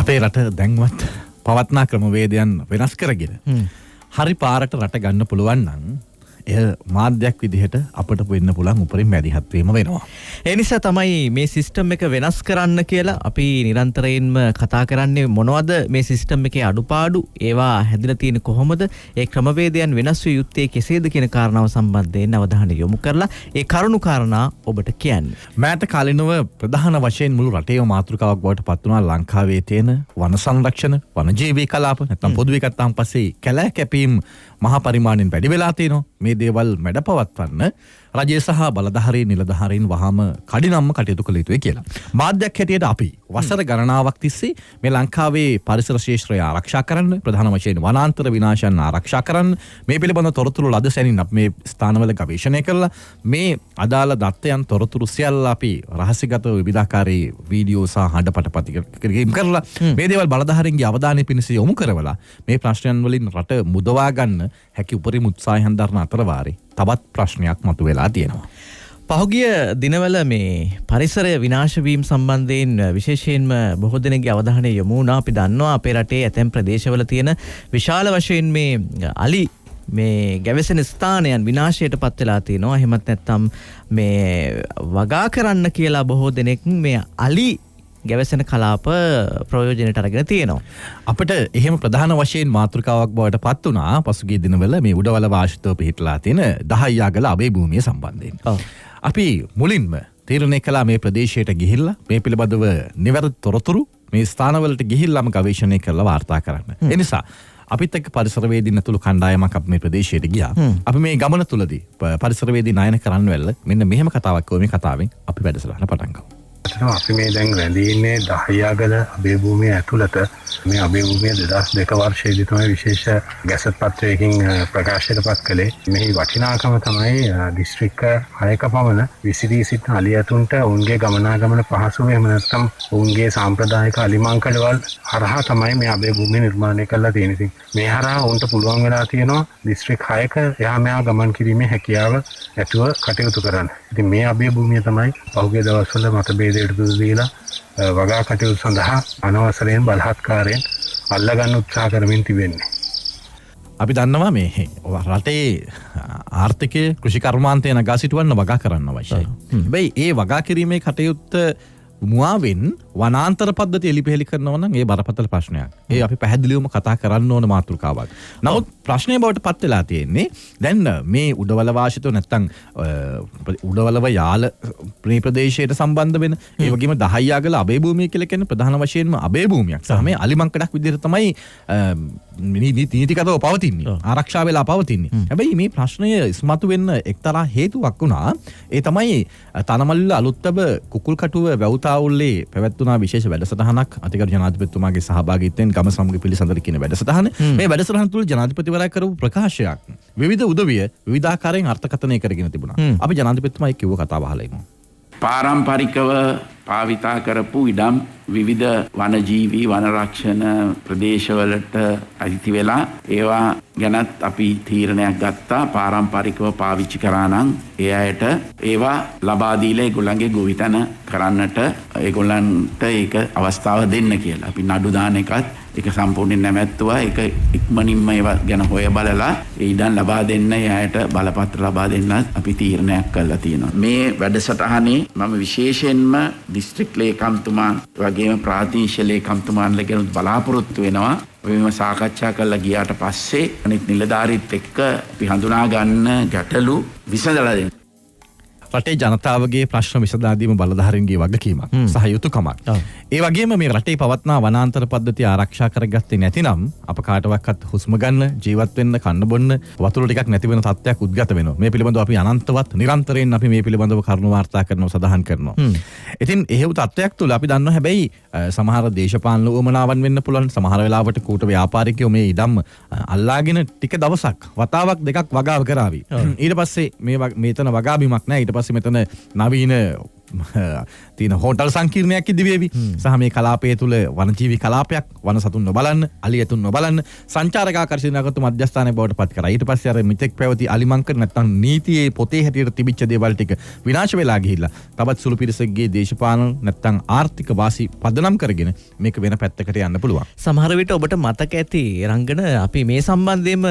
අපේ රට දැන්වත් පවත්නා ක්‍රමවේදයන් වෙනස් කරගෙන හරි පාරට රට ගන්න පුළුවන් නම් එය මාධ්‍යයක් විදිහට අපට වෙන්න පුළුවන් උපරිම මැදිහත් වීම වෙනවා. ඒ නිසා තමයි මේ සිස්ටම් එක වෙනස් කරන්න කියලා අපි නිරන්තරයෙන්ම කතා කරන්නේ. මොනවද මේ සිස්ටම් එකේ අඩුපාඩු, ඒවා හැදිලා තියෙන්නේ කොහොමද, ඒ ක්‍රමවේදයන් වෙනස් විය යුත්තේ කෙසේද කියන කාරණාව සම්බන්ධයෙන් අවධානය යොමු කරලා ඒ කරුණු කාරණා ඔබට කියන්නේ. මෑත කාලිනව ප්‍රධාන වශයෙන් මුළු රටේම මාතෘකාවක් බවට පත් වුණා ලංකාවේ තියෙන වන සංරක්ෂණ, වනජීවී කලාප නැත්නම් පොදුවේ ගත්තාම පස්සේ කැලෑ කැපීම් මහා පරිමාණයෙන් වැඩි වෙලා තියෙනවා. මේ දේවල් මැඩපවත්වන්න රජය සහ බලධාරීන් නිලධාරීන් වහාම කඩිනම්ම කටයුතු කළ යුතුයි කියලා. මාධ්‍යයක් හැටියට අපි වසර ගණනාවක් තිස්සේ මේ ලංකාවේ පරිසර ශේෂ්ත්‍රය ආරක්ෂා කරන්න, ප්‍රධාන වශයෙන් වනාන්තර විනාශයන් ආරක්ෂා කරන්න මේ පිළිබඳ තොරතුරු ලද සැනින් අපි මේ ස්ථානවල ගවේෂණය කරලා මේ අදාළ දත්තයන් තොරතුරු සියල්ල අපි රහසිගත විවිධාකාරී වීඩියෝ සහ හඬපට ප්‍රතික්‍රියා කරලා මේ දේවල් බලධාරීන්ගේ අවධානය පිණිස යොමු කරවලා මේ ප්‍රශ්නයන් වලින් රට මුදවා ගන්න හැකි උපරිම උත්සාහයන් දරන අතරවාරේ තවත් ප්‍රශ්නයක් මතුවලා තියෙනවා. පහුගිය දිනවල මේ පරිසරය විනාශ වීම සම්බන්ධයෙන් විශේෂයෙන්ම බොහෝ දෙනෙක්ගේ අවධානය යොමු වුණා. අපි දන්නවා අපේ රටේ ඇතැම් ප්‍රදේශවල තියෙන විශාල වශයෙන් මේ අලි මේ ගැවසෙන ස්ථානයන් විනාශයට පත් වෙලා තියෙනවා. එහෙමත් නැත්නම් මේ වගා කරන්න කියලා බොහෝ දෙනෙක් මේ අලි ගැවසෙන කලාප ප්‍රයෝජනයට අරගෙන තියෙනවා. අපිට එහෙම ප්‍රධාන වශයෙන් මාතෘකාවක් බවට පත් වුණා පසුගිය දිනවල මේ උඩවල වාසිතව පිහිටලා තියෙන දහයියාගල අබේ භූමිය සම්බන්ධයෙන්. අපි මුලින්ම තීරණය කළා මේ ප්‍රදේශයට ගිහිල්ලා මේ පිළිබඳව නිවැරදි තොරතුරු මේ ස්ථානවලට ගිහිල්ලාම ගවේෂණය කරලා වාර්තා කරන්න. ඒ නිසා අපිත් එක්ක පරිසරවේදීන් ඇතුළු කණ්ඩායමක් අපි මේ ප්‍රදේශයට ගියා. අපි මේ ගමන තුලදී පරිසරවේදී නායන කරන්න වෙල්ල මෙන්න මෙහෙම කතාවක් මේ කතාවෙන් අපි වැඩසටහන පටන් ගමු. අපි මේ දැන් රැඳී ඉන්නේ දහයියාගල අබේ භූමිය ඇතුළත. මේ අබේ භූමිය 2002 වර්ෂයේදී තමයි විශේෂ ගැසට් පත්‍රයකින් ප්‍රකාශයට පත් කළේ. මේ වටිනාකම තමයි දිස්ත්‍රික්ක 6ක පමණ විසිරී සිටින අලි ඇතුන්ට ඔවුන්ගේ ගමනාගමන පහසුව, එහෙම නැත්නම් ඔවුන්ගේ සාම්ප්‍රදායික අලිමංකඩවල් හරහා තමයි මේ අබේ භූමිය නිර්මාණය කරලා තියෙන්නේ. මේ හරහා ඔවුන්ට පුළුවන් වෙලා තියෙනවා දිස්ත්‍රික් 6ක එහා මෙහා ගමන් කිරීමේ හැකියාව ඇතුව කටයුතු කරන්න. ඉතින් මේ අබේ භූමිය තමයි පහුගිය දවස්වල මතභේදයට දුර දීලා වගා කටයුතු සඳහා අනවසරයෙන් බලහත්කාරයෙන් අල්ලගන්න උත්සාහ කරමින් තිබෙන්නේ. අපි දන්නවා මේ රටේ ආර්ථිකය කෘෂි කර්මාන්තය නගා සිටුවන්න වගා කරන්න අවශ්‍යයි. හැබැයි ඒ වගා කිරීමේ කටයුත්ත මුවාවෙන් වනාන්තර පද්ධතිය එලිපෙහෙලි කරනවා නම් ඒ බරපතල ප්‍රශ්නයක්. ඒ අපි පැහැදිලිවම කතා කරන්න ඕන මාතෘකාවක්. නමුත් ප්‍රශ්නය බවට පත් වෙලා තියෙන්නේ දැන් මේ උඩවල වාසිතව නැත්තම් උඩවලව යාල ප්‍රදේශයට සම්බන්ධ වෙන ඒ වගේම දහයියාගල අබේ භූමිය කියලා කියන්නේ ප්‍රධාන වශයෙන්ම අබේ භූමියක්. සහ මේ අලිමංකඩක් විදිහට තමයි නීතිගතව පවතින්නේ. ආරක්ෂා වෙලා පවතින්නේ. හැබැයි මේ ප්‍රශ්නය ඉස්මතු වෙන්න එක්තරා හේතුවක් වුණා. ඒ තමයි තනමල්ල අලුත්තබ කුකුල්කටුව වැව්තාවුල්ලේ පැවැත්වුණා විශේෂ වැඩසටහනක්. අතිගරු ජනාධිපතිතුමාගේ සහභාගීත්වයෙන් ගම සමග පිළිසඳර කියන වැඩසටහන. මේ වැඩසටහන තුළ ජනාධිපතිවරයා කරපු ප්‍රකාශයක් විවිධ උදවිය විවිධාකාරයෙන් අර්ථකථනය කරගෙන තිබුණා. අපි ජනාධිපතිතුමා කිව්ව කතාව අහලා ඉමු. පාරම්පරිකව භාවිතා කරපු ඉඩම් විවිධ වනජීවී වනරක්ෂණ ප්‍රදේශවලට අයිති වෙලා ඒවා ගැනත් අපි තීරණයක් ගත්තා. පාරම්පරිකව පාවිච්චි කරා නම් ඒ අයට ඒවා ලබා දීලා ඒගොල්ලන්ගේ ගොවිතැන කරන්නට ඒගොල්ලන්ට ඒක අවස්ථාව දෙන්න කියලා. අපි නඩු දාන එකත් ඒක සම්පූර්ණයෙන් නැමැත්තුවා. ඒක ඉක්මනින්ම ඒවා ගැන හොය බලලා ඒ ඉඩම් ලබා දෙන්න ඒ අයට බලපත්‍ර ලබා දෙන්නත් අපි තීරණයක් කළා තියෙනවා. මේ වැඩසටහනේ මම විශේෂයෙන්ම දිස්ත්‍රික් ලේකම්තුමා වගේම ප්‍රාදේශීය ලේකම්තුමාන්ලා ගැන බලාපොරොත්තු වෙනවා. ඔයම සාකච්ඡා කරලා ගියාට පස්සේ අනිත් නිලධාරීත් එක්ක අපි හඳුනා ගන්න ගැටලු විසඳලා දෙන්න. රටේ ජනතාවගේ ප්‍රශ්න විසඳා දීම බලධාරීන්ගේ වගකීමක් සහ යුතුයකමක්. ඒ වගේම මේ රටේ පවත්නා වනාන්තර පද්ධතිය ආරක්ෂා කරගත්තේ නැතිනම් අප කාටවත් හුස්ම ගන්න, ජීවත් වෙන්න, කන්න බොන්න වතුර ටිකක් නැති වෙන තත්ත්වයක් උද්ගත වෙනවා. මේ පිළිබඳව අපි අනන්තවත් නිරන්තරයෙන් අපි මේ පිළිබඳව කරුණු වාර්තා කරනවා, සඳහන් කරනවා. ඉතින් එහෙව් තත්ත්වයක් තුල අපි දන්නවා හැබැයි සමහර දේශපාලන උවමනාවන් වෙන්න පුළුවන්. සමහර වෙලාවට කූට ව්‍යාපාරිකයෝ මේ ඉඩම් අල්ලාගෙන ටික දවසක් වතාවක් දෙකක් වගාව කරાવી. ඊට පස්සේ මෙතන වගා බිමක් නැහැ. ඊට පස්සේ මෙතන නවීන තියෙන හෝටල් සංකීර්ණයක් ඉදිරියේවි. සහ මේ කලාපය තුල වනජීවි කලාපයක් වන සතුන් නොබලන්න, අලියතුන් නොබලන්න සංචාරක ආකර්ෂණයකට මධ්‍යස්ථානයේ බවට පත් කරා. ඊට පස්සේ අර මිත්‍යක් පැවති අලිමංකඩ නැත්තම් නීතියේ පොතේ හැටියට තිබිච්ච දේවල් ටික විනාශ වෙලා ගිහිල්ලා තවත් සුළු පිරිසකගේ දේශපාලන නැත්තම් ආර්ථික වාසි පදනම් කරගෙන මේක වෙන පැත්තකට යන්න පුළුවන්. සමහර විට ඔබට මතක ඇති රංගන අපි මේ සම්බන්ධයෙන්ම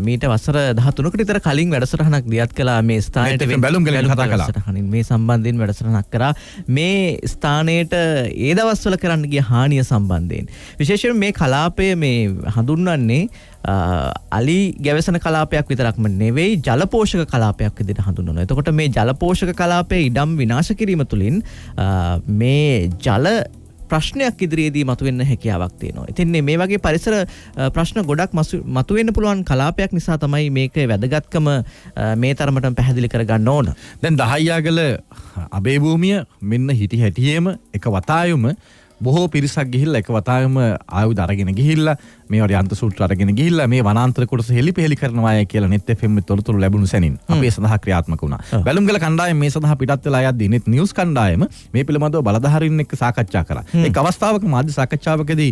මීට වසර 13කට විතර කලින් වැඩසටහනක් දියත් කළා මේ ස්ථානයට බැලුම්ගලින් කතා කළා. මේ සම්බන්ධයෙන් වැඩසටහනක් කරා මේ ස්ථානයට ඒ දවස්වල කරන්න ගිය හානිය සම්බන්ධයෙන්. විශේෂයෙන් මේ කලාපය මේ හඳුන්වන්නේ අලි ගැවසන කලාපයක් විතරක්ම නෙවෙයි ජලපෝෂක කලාපයක් විදිහට හඳුන්වනවා. එතකොට මේ ජලපෝෂක කලාපයේ ඉඩම් විනාශ කිරීම තුළින් මේ ජල ප්‍රශ්නයක් ඉදිරියේදී මතුවෙන්න හැකියාවක් තියෙනවා. ඉතින් මේ වගේ පරිසර ප්‍රශ්න ගොඩක් මතුවෙන්න පුළුවන් කලාපයක් නිසා තමයි මේකේ වැදගත්කම මේ තරමටම පැහැදිලි කරගන්න ඕන. දැන් දහයියාගල අබේ භූමිය මෙන්න හිටි හැටියේම එක වතාවෙම බොහෝ පිරිසක් ගිහිල්ලා එක වතාවෙම ආයුධ අරගෙන ගිහිල්ලා මේ වගේ යන්ත්‍ර සූත්‍ර අරගෙන ගිහිල්ලා මේ වනාන්තර කොටස හෙලිපෙහෙලි කරනවාය කියලා net FM තොරතුරු ලැබුණු සැනින් අපි ඒ සඳහා ක්‍රියාත්මක වුණා. බැලුම්ගල කණ්ඩායම මේ සඳහා පිටත් වෙලා යද්දී net news කණ්ඩායම මේ පිළිබඳව බලධාරීන් එක්ක සාකච්ඡා කරා. එක් අවස්ථාවක මාධ්‍ය සාකච්ඡාවකදී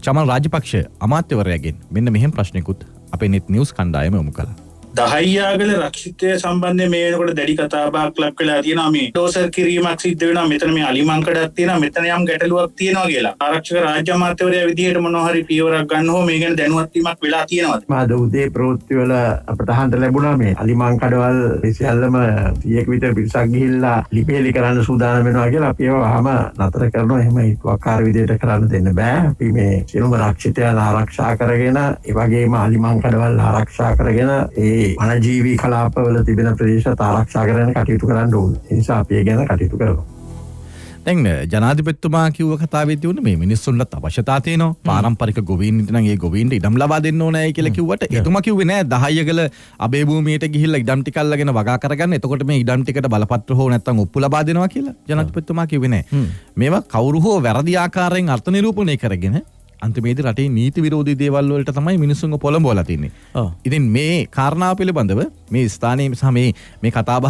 චමල් රාජපක්ෂ අමාත්‍යවරයාගෙන් මෙන්න මෙහෙම ප්‍රශ්නයකුත් අපේ net news කණ්ඩායම යොමු කළා. දහයියාගල රක්ෂිතය සම්බන්ධයෙන් මේ වෙනකොට දැඩි කතාබහක් ලක් වෙලා තියෙනවා. මේ ඩෝසර් කිරීමක් සිද්ධ වෙනවා. මෙතන මේ අලිමංකඩක් තියෙනවා. මෙතන යම් ගැටලුවක් තියෙනවා කියලා. ආරක්ෂක රාජ්‍ය අමාත්‍යවරයා විදිහට මොනවා හරි පියවරක් ගන්න හෝ මේ ගැන දැනුවත් වීමක් වෙලා තියෙනවද? මාද උදේ ප්‍රවෘත්ති වල අපට අහන්න ලැබුණා මේ අලිමංකඩවල සියල්ලම 100ක විතර පිරිසක් ගිහිල්ලා ලිපේලි කරන්න සූදානම් වෙනවා කියලා අපි ඒවම නතර කරනවා. එහෙම හිතුවක්කාර විදිහට කරන්න දෙන්න බෑ. අපි මේ සියලුම රක්ෂිතයන් ආරක්ෂා කරගෙන ඒ වගේම අලිමංකඩවල ආරක්ෂා කරගෙන ඒ වනජීවී කලාපවල තිබෙන ප්‍රදේශත් ආරක්ෂා කරගෙන කටයුතු කරන්න ඕනේ. ඒ නිසා අපි ඒ ගැන කටයුතු කරනවා. දැන් ජනාධිපතිතුමා කිව්ව කතාවේ තියුනේ මේ මිනිස්සුන්ට අවශ්‍යතාව තියෙනවා. පාරම්පරික ගොවීන් ඉඳන් ඒ ගොවීන්ට ඉඩම් ලබා දෙන්න ඕනයි කියලා කිව්වට එතුමා කිව්වේ නෑ දහයගල අබේ භූමියට ගිහිල්ලා ඉඩම් ටික අල්ලගෙන වගා කරගන්න. එතකොට මේ ඉඩම් ටිකට බලපත්‍ර හෝ නැත්නම් ඔප්පු ලබා දෙනවා කියලා ජනාධිපතිතුමා කිව්වේ නෑ. මේවා කවුරු හෝ වැරදි ආකාරයෙන් අර්ථ නිරූපණය කරගෙන අන්තිමේදී රටේ නීති විරෝධී දේවල් වලට තමයි මිනිස්සුන්ව පොළඹවලා තින්නේ. ඉතින් මේ කාරණාව පිළිබඳව මේ ස්ථානයේ සහ මේ කතාබහ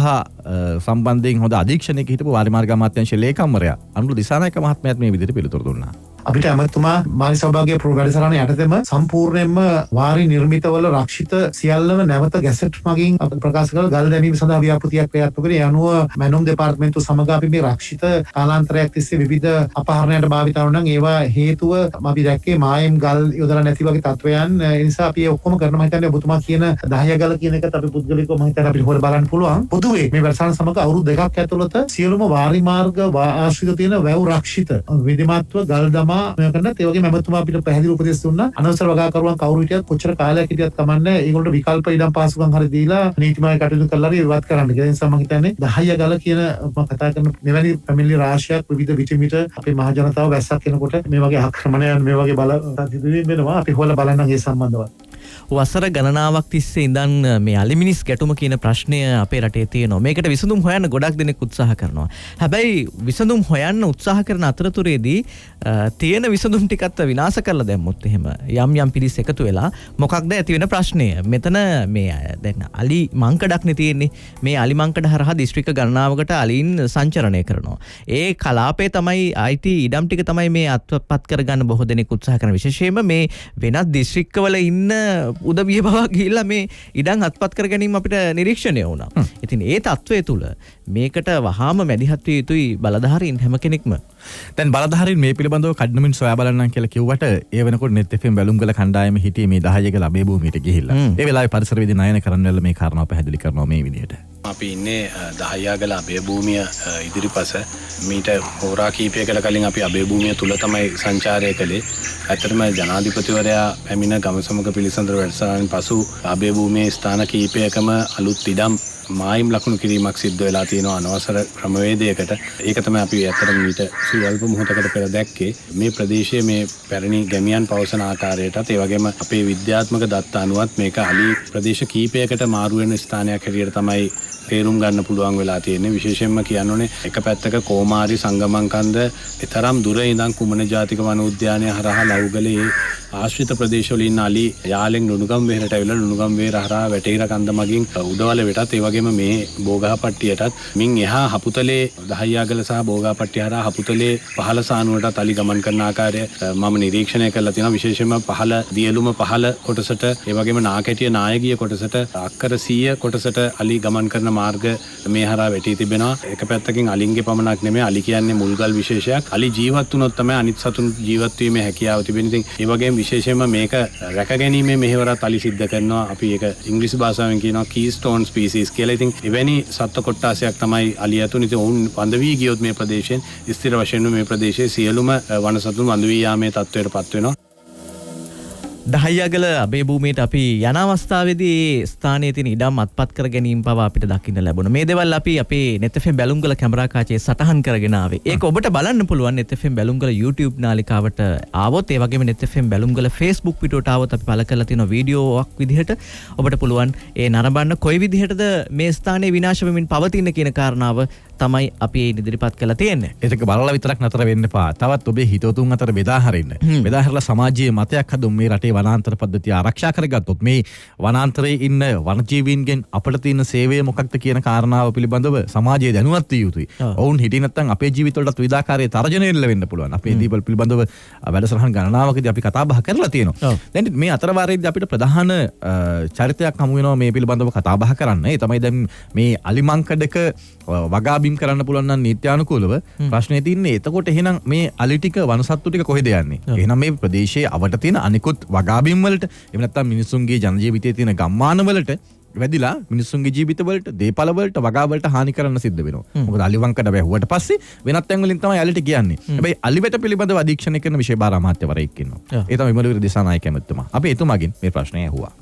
සම්බන්ධයෙන් හොඳ අධීක්ෂණයක හිටපු වාරිමාර්ග අමාත්‍යාංශයේ ලේකම්වරයා අනුර දිසානායක මහත්මයාත් මේ විදිහට පිළිතුරු දුන්නා. අපිට ඇමතුමා මානව සෞභාග්‍ය වැඩසටහන යටතේම සම්පූර්ණයෙන්ම වාරි නිර්මිතවල රක්ෂිත සියල්ලම නැවත ගැසට් මගින් ප්‍රකාශ කළ ගල් දැමීම සඳහා ව්‍යාපෘතියක් ක්‍රියාත්මක කරේ. ඒ අනුව මැනුම් දෙපාර්තමේන්තුව සමග අපි මේ රක්ෂිත කාලාන්තරයක් තිස්සේ විවිධ අපහරණයන්ට භාවිත වුණා නම් ඒවා හේතුව අපි දැක්කේ මායම් ගල් යොදලා නැති වගේ තත්වයන්. ඒ නිසා අපි ඔක්කොම කරන මම හිතන්නේ ඔබතුමා කියන 10 ගල කියන එකත් අපි පුද්ගලිකව මම හිතන්නේ අපිට හොර බලන්න පුළුවන්. පොදුවේ මේ වැඩසටහන සමග අවුරුදු 2ක් ඇතුළත සියලුම වාරි මාර්ග ආශ්‍රිත තියෙන වැව් රක්ෂිත විධිමත්ව ගල් දමා කරනත් ඒ වගේම ඇමතුමා අපිට පැහැදිලි උපදෙස් දුන්නා. අනවසර වගාකරුවන් කවුරු හිටියත් කොච්චර කාලයක් හිටියත් කමන්නේ ඒගොල්ලෝ විකල්ප ඉඩම් පහසුකම් හරි දීලා නීතිමය කටයුතු කරලා හරි ඉවත් කරන්න. ඒ නිසා මම හිතන්නේ 10 ගල කියන මම කතා කරන මෙවැනි පැමිණිලි රාශියක් විවිධ විචිමිට අපේ මහ ජනතාව වැස්සක් කෙනකොට මේ වගේ ආක්‍රමණයන් මේ වගේ බල සිදුවීම් වෙනවා. අපි හොයලා බලන්න ඒ සම්බන්ධව. වසර ගණනාවක් තිස්සේ ඉඳන් මේ අලිමිනිස් ගැටුම කියන ප්‍රශ්නය අපේ රටේ තියෙනවා. මේකට විසඳුම් හොයන්න ගොඩක් දෙනෙක් උත්සාහ කරනවා. හැබැයි විසඳුම් හොයන්න උත්සාහ කරන අතරතුරේදී තියෙන විසඳුම් ටිකත් විනාශ කරලා දැම්මොත් එහෙම යම් පිරිස් එකතු වෙලා මොකක්ද ඇති වෙන ප්‍රශ්නය? මෙතන මේ දැන් අලි මංකඩක්නේ තියෙන්නේ. මේ අලි මංකඩ හරහා දිස්ත්‍රික්ක ගණනාවකට අලීන් සංචරණය කරනවා. ඒ කලාපේ තමයි IT ඉඩම් ටික තමයි මේ අත්පත් කරගන්න බොහෝ දෙනෙක් උත්සාහ කරන. විශේෂයෙන්ම මේ වෙනත් දිස්ත්‍රික්කවල ඉන්න උදවිය බවක් ගිහිල්ලා මේ ඉඩම් අත්පත් කර ගැනීම අපිට නිරීක්ෂණය වුණා. ඉතින් ඒ තත්වයේ තුල මේකට වහාම මැදිහත් විය යුතුයි බලධාරීන් හැම කෙනෙක්ම. දැන් බලධාරීන් මේ පිළිබඳව කඩනමින් සොයා බලන්න කියලා කිව්වට ඒ වෙනකොට net FM බැලුම්ගල කණ්ඩායම හිටියේ මේ 10 ගල අබේ භූමියට ගිහිල්ලා. ඒ වෙලාවේ පරිසර විදි නයන කරන්න වෙලා මේ කාරණාව පැහැදිලි කරනවා මේ විදිහට. අපි ඉන්නේ දහයාගල අබේ භූමිය ඉදිරිපස මීට හෝරා කීපයකට කලින් අපි අබේ භූමිය තුල තමයි සංචාරය කළේ. ඇත්තටම ජනාධිපතිවරයා පැමිණ ගමසමග පිළිසඳර වැඩසටහනින් පසු අබේ භූමියේ ස්ථාන කීපයකම අලුත් ඉඩම් මායිම් ලකුණු කිරීමක් සිද්ධ වෙලා තියෙනවා අනවසර ක්‍රමවේදයකට. ඒක තමයි අපි ඇත්තටම මීට සුවල්ප මොහොතකට පෙර දැක්කේ. මේ ප්‍රදේශයේ මේ පැරණි ගැමියන් පවසන ආකාරයටත් ඒ වගේම අපේ විද්‍යාත්මක දත්ත අනුවත් මේක අලි ප්‍රදේශ කීපයකට මාරු වෙන ස්ථානයක් හැටියට තමයි තේරුම් ගන්න පුළුවන් වෙලා තියෙන්නේ. විශේෂයෙන්ම කියන්නෝනේ එක පැත්තක කෝමාරි සංගමන් කන්ද තරම් දුර ඉඳන් කුමන ජාතික වන උද්‍යානය හරහා ලව්ගලේ ආශ්‍රිත ප්‍රදේශවල ඉන්න අලි යාලෙන් ලුණුගම් වෙරට ඇවිල්ලා ලුණුගම් වෙර හරහා වැටීර කන්ද මගින් උඩවල වෙටත් ඒ වගේම මේ බෝගහපට්ටියටත් මින් එහා හපුතලේ දහයියාගල සහ බෝගහපට්ටිය හරහා හපුතලේ පහළ සානුවටත් අලි ගමන් කරන ආකාරය මම නිරීක්ෂණය කරලා තියෙනවා. විශේෂයෙන්ම පහළ දියලුම පහළ කොටසට ඒ වගේම නාකැටිය නායකීය කොටසට අක්කර 100 කොටසට අලි ගමන් කරන මාර්ග මේ හරහා වැටී තිබෙනවා. එක පැත්තකින් අලින්ගේ පමණක් නෙමෙයි අලි කියන්නේ මුල්ගල් විශේෂයක්. අලි ජීවත් වුණොත් තමයි අනිත් සතුන් ජීවත් වීමේ හැකියාව තිබෙන. ඉතින් ඒ වගේම විශේෂයෙන්ම මේක රැකගැනීමේ මෙහෙවරත් අලි සිද්ධ කරනවා. අපි ඒක ඉංග්‍රීසි භාෂාවෙන් කියනවා කීස්ටෝන් ස්පීසීස් කියලා. ඉතින් එවැනි සත්ත්ව කොට්ටාසයක් තමයි අලි ඇතුන්. ඉතින් ඔවුන් වඳ වී ගියොත් මේ ප්‍රදේශයෙන් ස්ථිර වශයෙන්ම මේ ප්‍රදේශයේ සියලුම වන සතුන් වඳ වී යාමේ තත්ත්වයට පත් වෙනවා. දහයියාගල අබේ භූමියට අපි යන අවස්ථාවේදී ස්ථානයේ තියෙන ඉඩම් අත්පත් කර ගැනීම පවා අපිට දකින්න ලැබුණා. මේ දේවල් අපි අපේ net FM බැලුම්ගල කැමරා කාචේ සටහන් කරගෙන ආවේ. ඒක ඔබට බලන්න පුළුවන් net FM බැලුම්ගල YouTube නාලිකාවට ආවොත් ඒ වගේම net FM බැලුම්ගල Facebook පිටුවට ආවොත් අපි පළ කරලා තියෙන වීඩියෝවක් විදිහට ඔබට පුළුවන් ඒ නරඹන්න කොයි විදිහටද මේ ස්ථානයේ විනාශ වෙමින් පවතින කියන කාරණාව තමයි අපි ඉදිරිපත් කළා තියෙන්නේ. ඒක බලලා විතරක් නතර වෙන්න එපා. තවත් ඔබේ හිතවතුන් අතර බෙදා හරින්න. බෙදා හරලා සමාජයේ මතයක් හදුම් මේ රටේ වනාන්තර පද්ධතිය ආරක්ෂා කරගත්තොත් මේ වනාන්තරයේ ඉන්න වනජීවීන්ගෙන් අපිට තියෙන සේවය මොකක්ද කියන කාරණාව පිළිබඳව සමාජයේ දැනුවත් විය යුතුයි. ඔවුන් හිටියේ නැත්නම් අපේ ජීවිතවලට විවිධාකාරයේ තර්ජනය එල්ල වෙන්න පුළුවන්. අපේ දීපල් පිළිබඳව වැඩසටහන් ගණනාවකදී අපි කතා බහ කරලා තියෙනවා. දැන් මේ අතර වාරයේදී අපිට ප්‍රධාන චරිතයක් හමු වෙනවා මේ පිළිබඳව කතා බහ කරන්න. ඒ තමයි දැන් මේ අලිමංකඩක වගා බිම් කරන්න පුළුවන් නම් නීත්‍යානුකූලව ප්‍රශ්නේ තියෙන්නේ. එතකොට එහෙනම් මේ අලි ටික වනසත්තු ටික කොහෙද යන්නේ? එහෙනම් මේ ප්‍රදේශයේ අවට තියෙන අනිකුත් වගා බිම් වලට එහෙම නැත්නම් මිනිසුන්ගේ ජන ජීවිතයේ තියෙන ගම්මාන වලට වැඩිලා මිනිසුන්ගේ ජීවිත වලට දේපල වලට වගා වලට හානි කරන්න සිද්ධ වෙනවා. මොකද අලිවංකඩ වැහුවට පස්සේ වෙනත් තැන් වලින් තමයි අලිට කියන්නේ. හැබැයි අලිවැට පිළිබඳව අධීක්ෂණය කරන විශේෂ භාර අමාත්‍යවරයෙක් ඉන්නවා. ඒ තමයි විමලවීර දිසානායක ඇමතුමා. අපි එතුමාගෙන් මේ ප්‍රශ්නය ඇහුවා.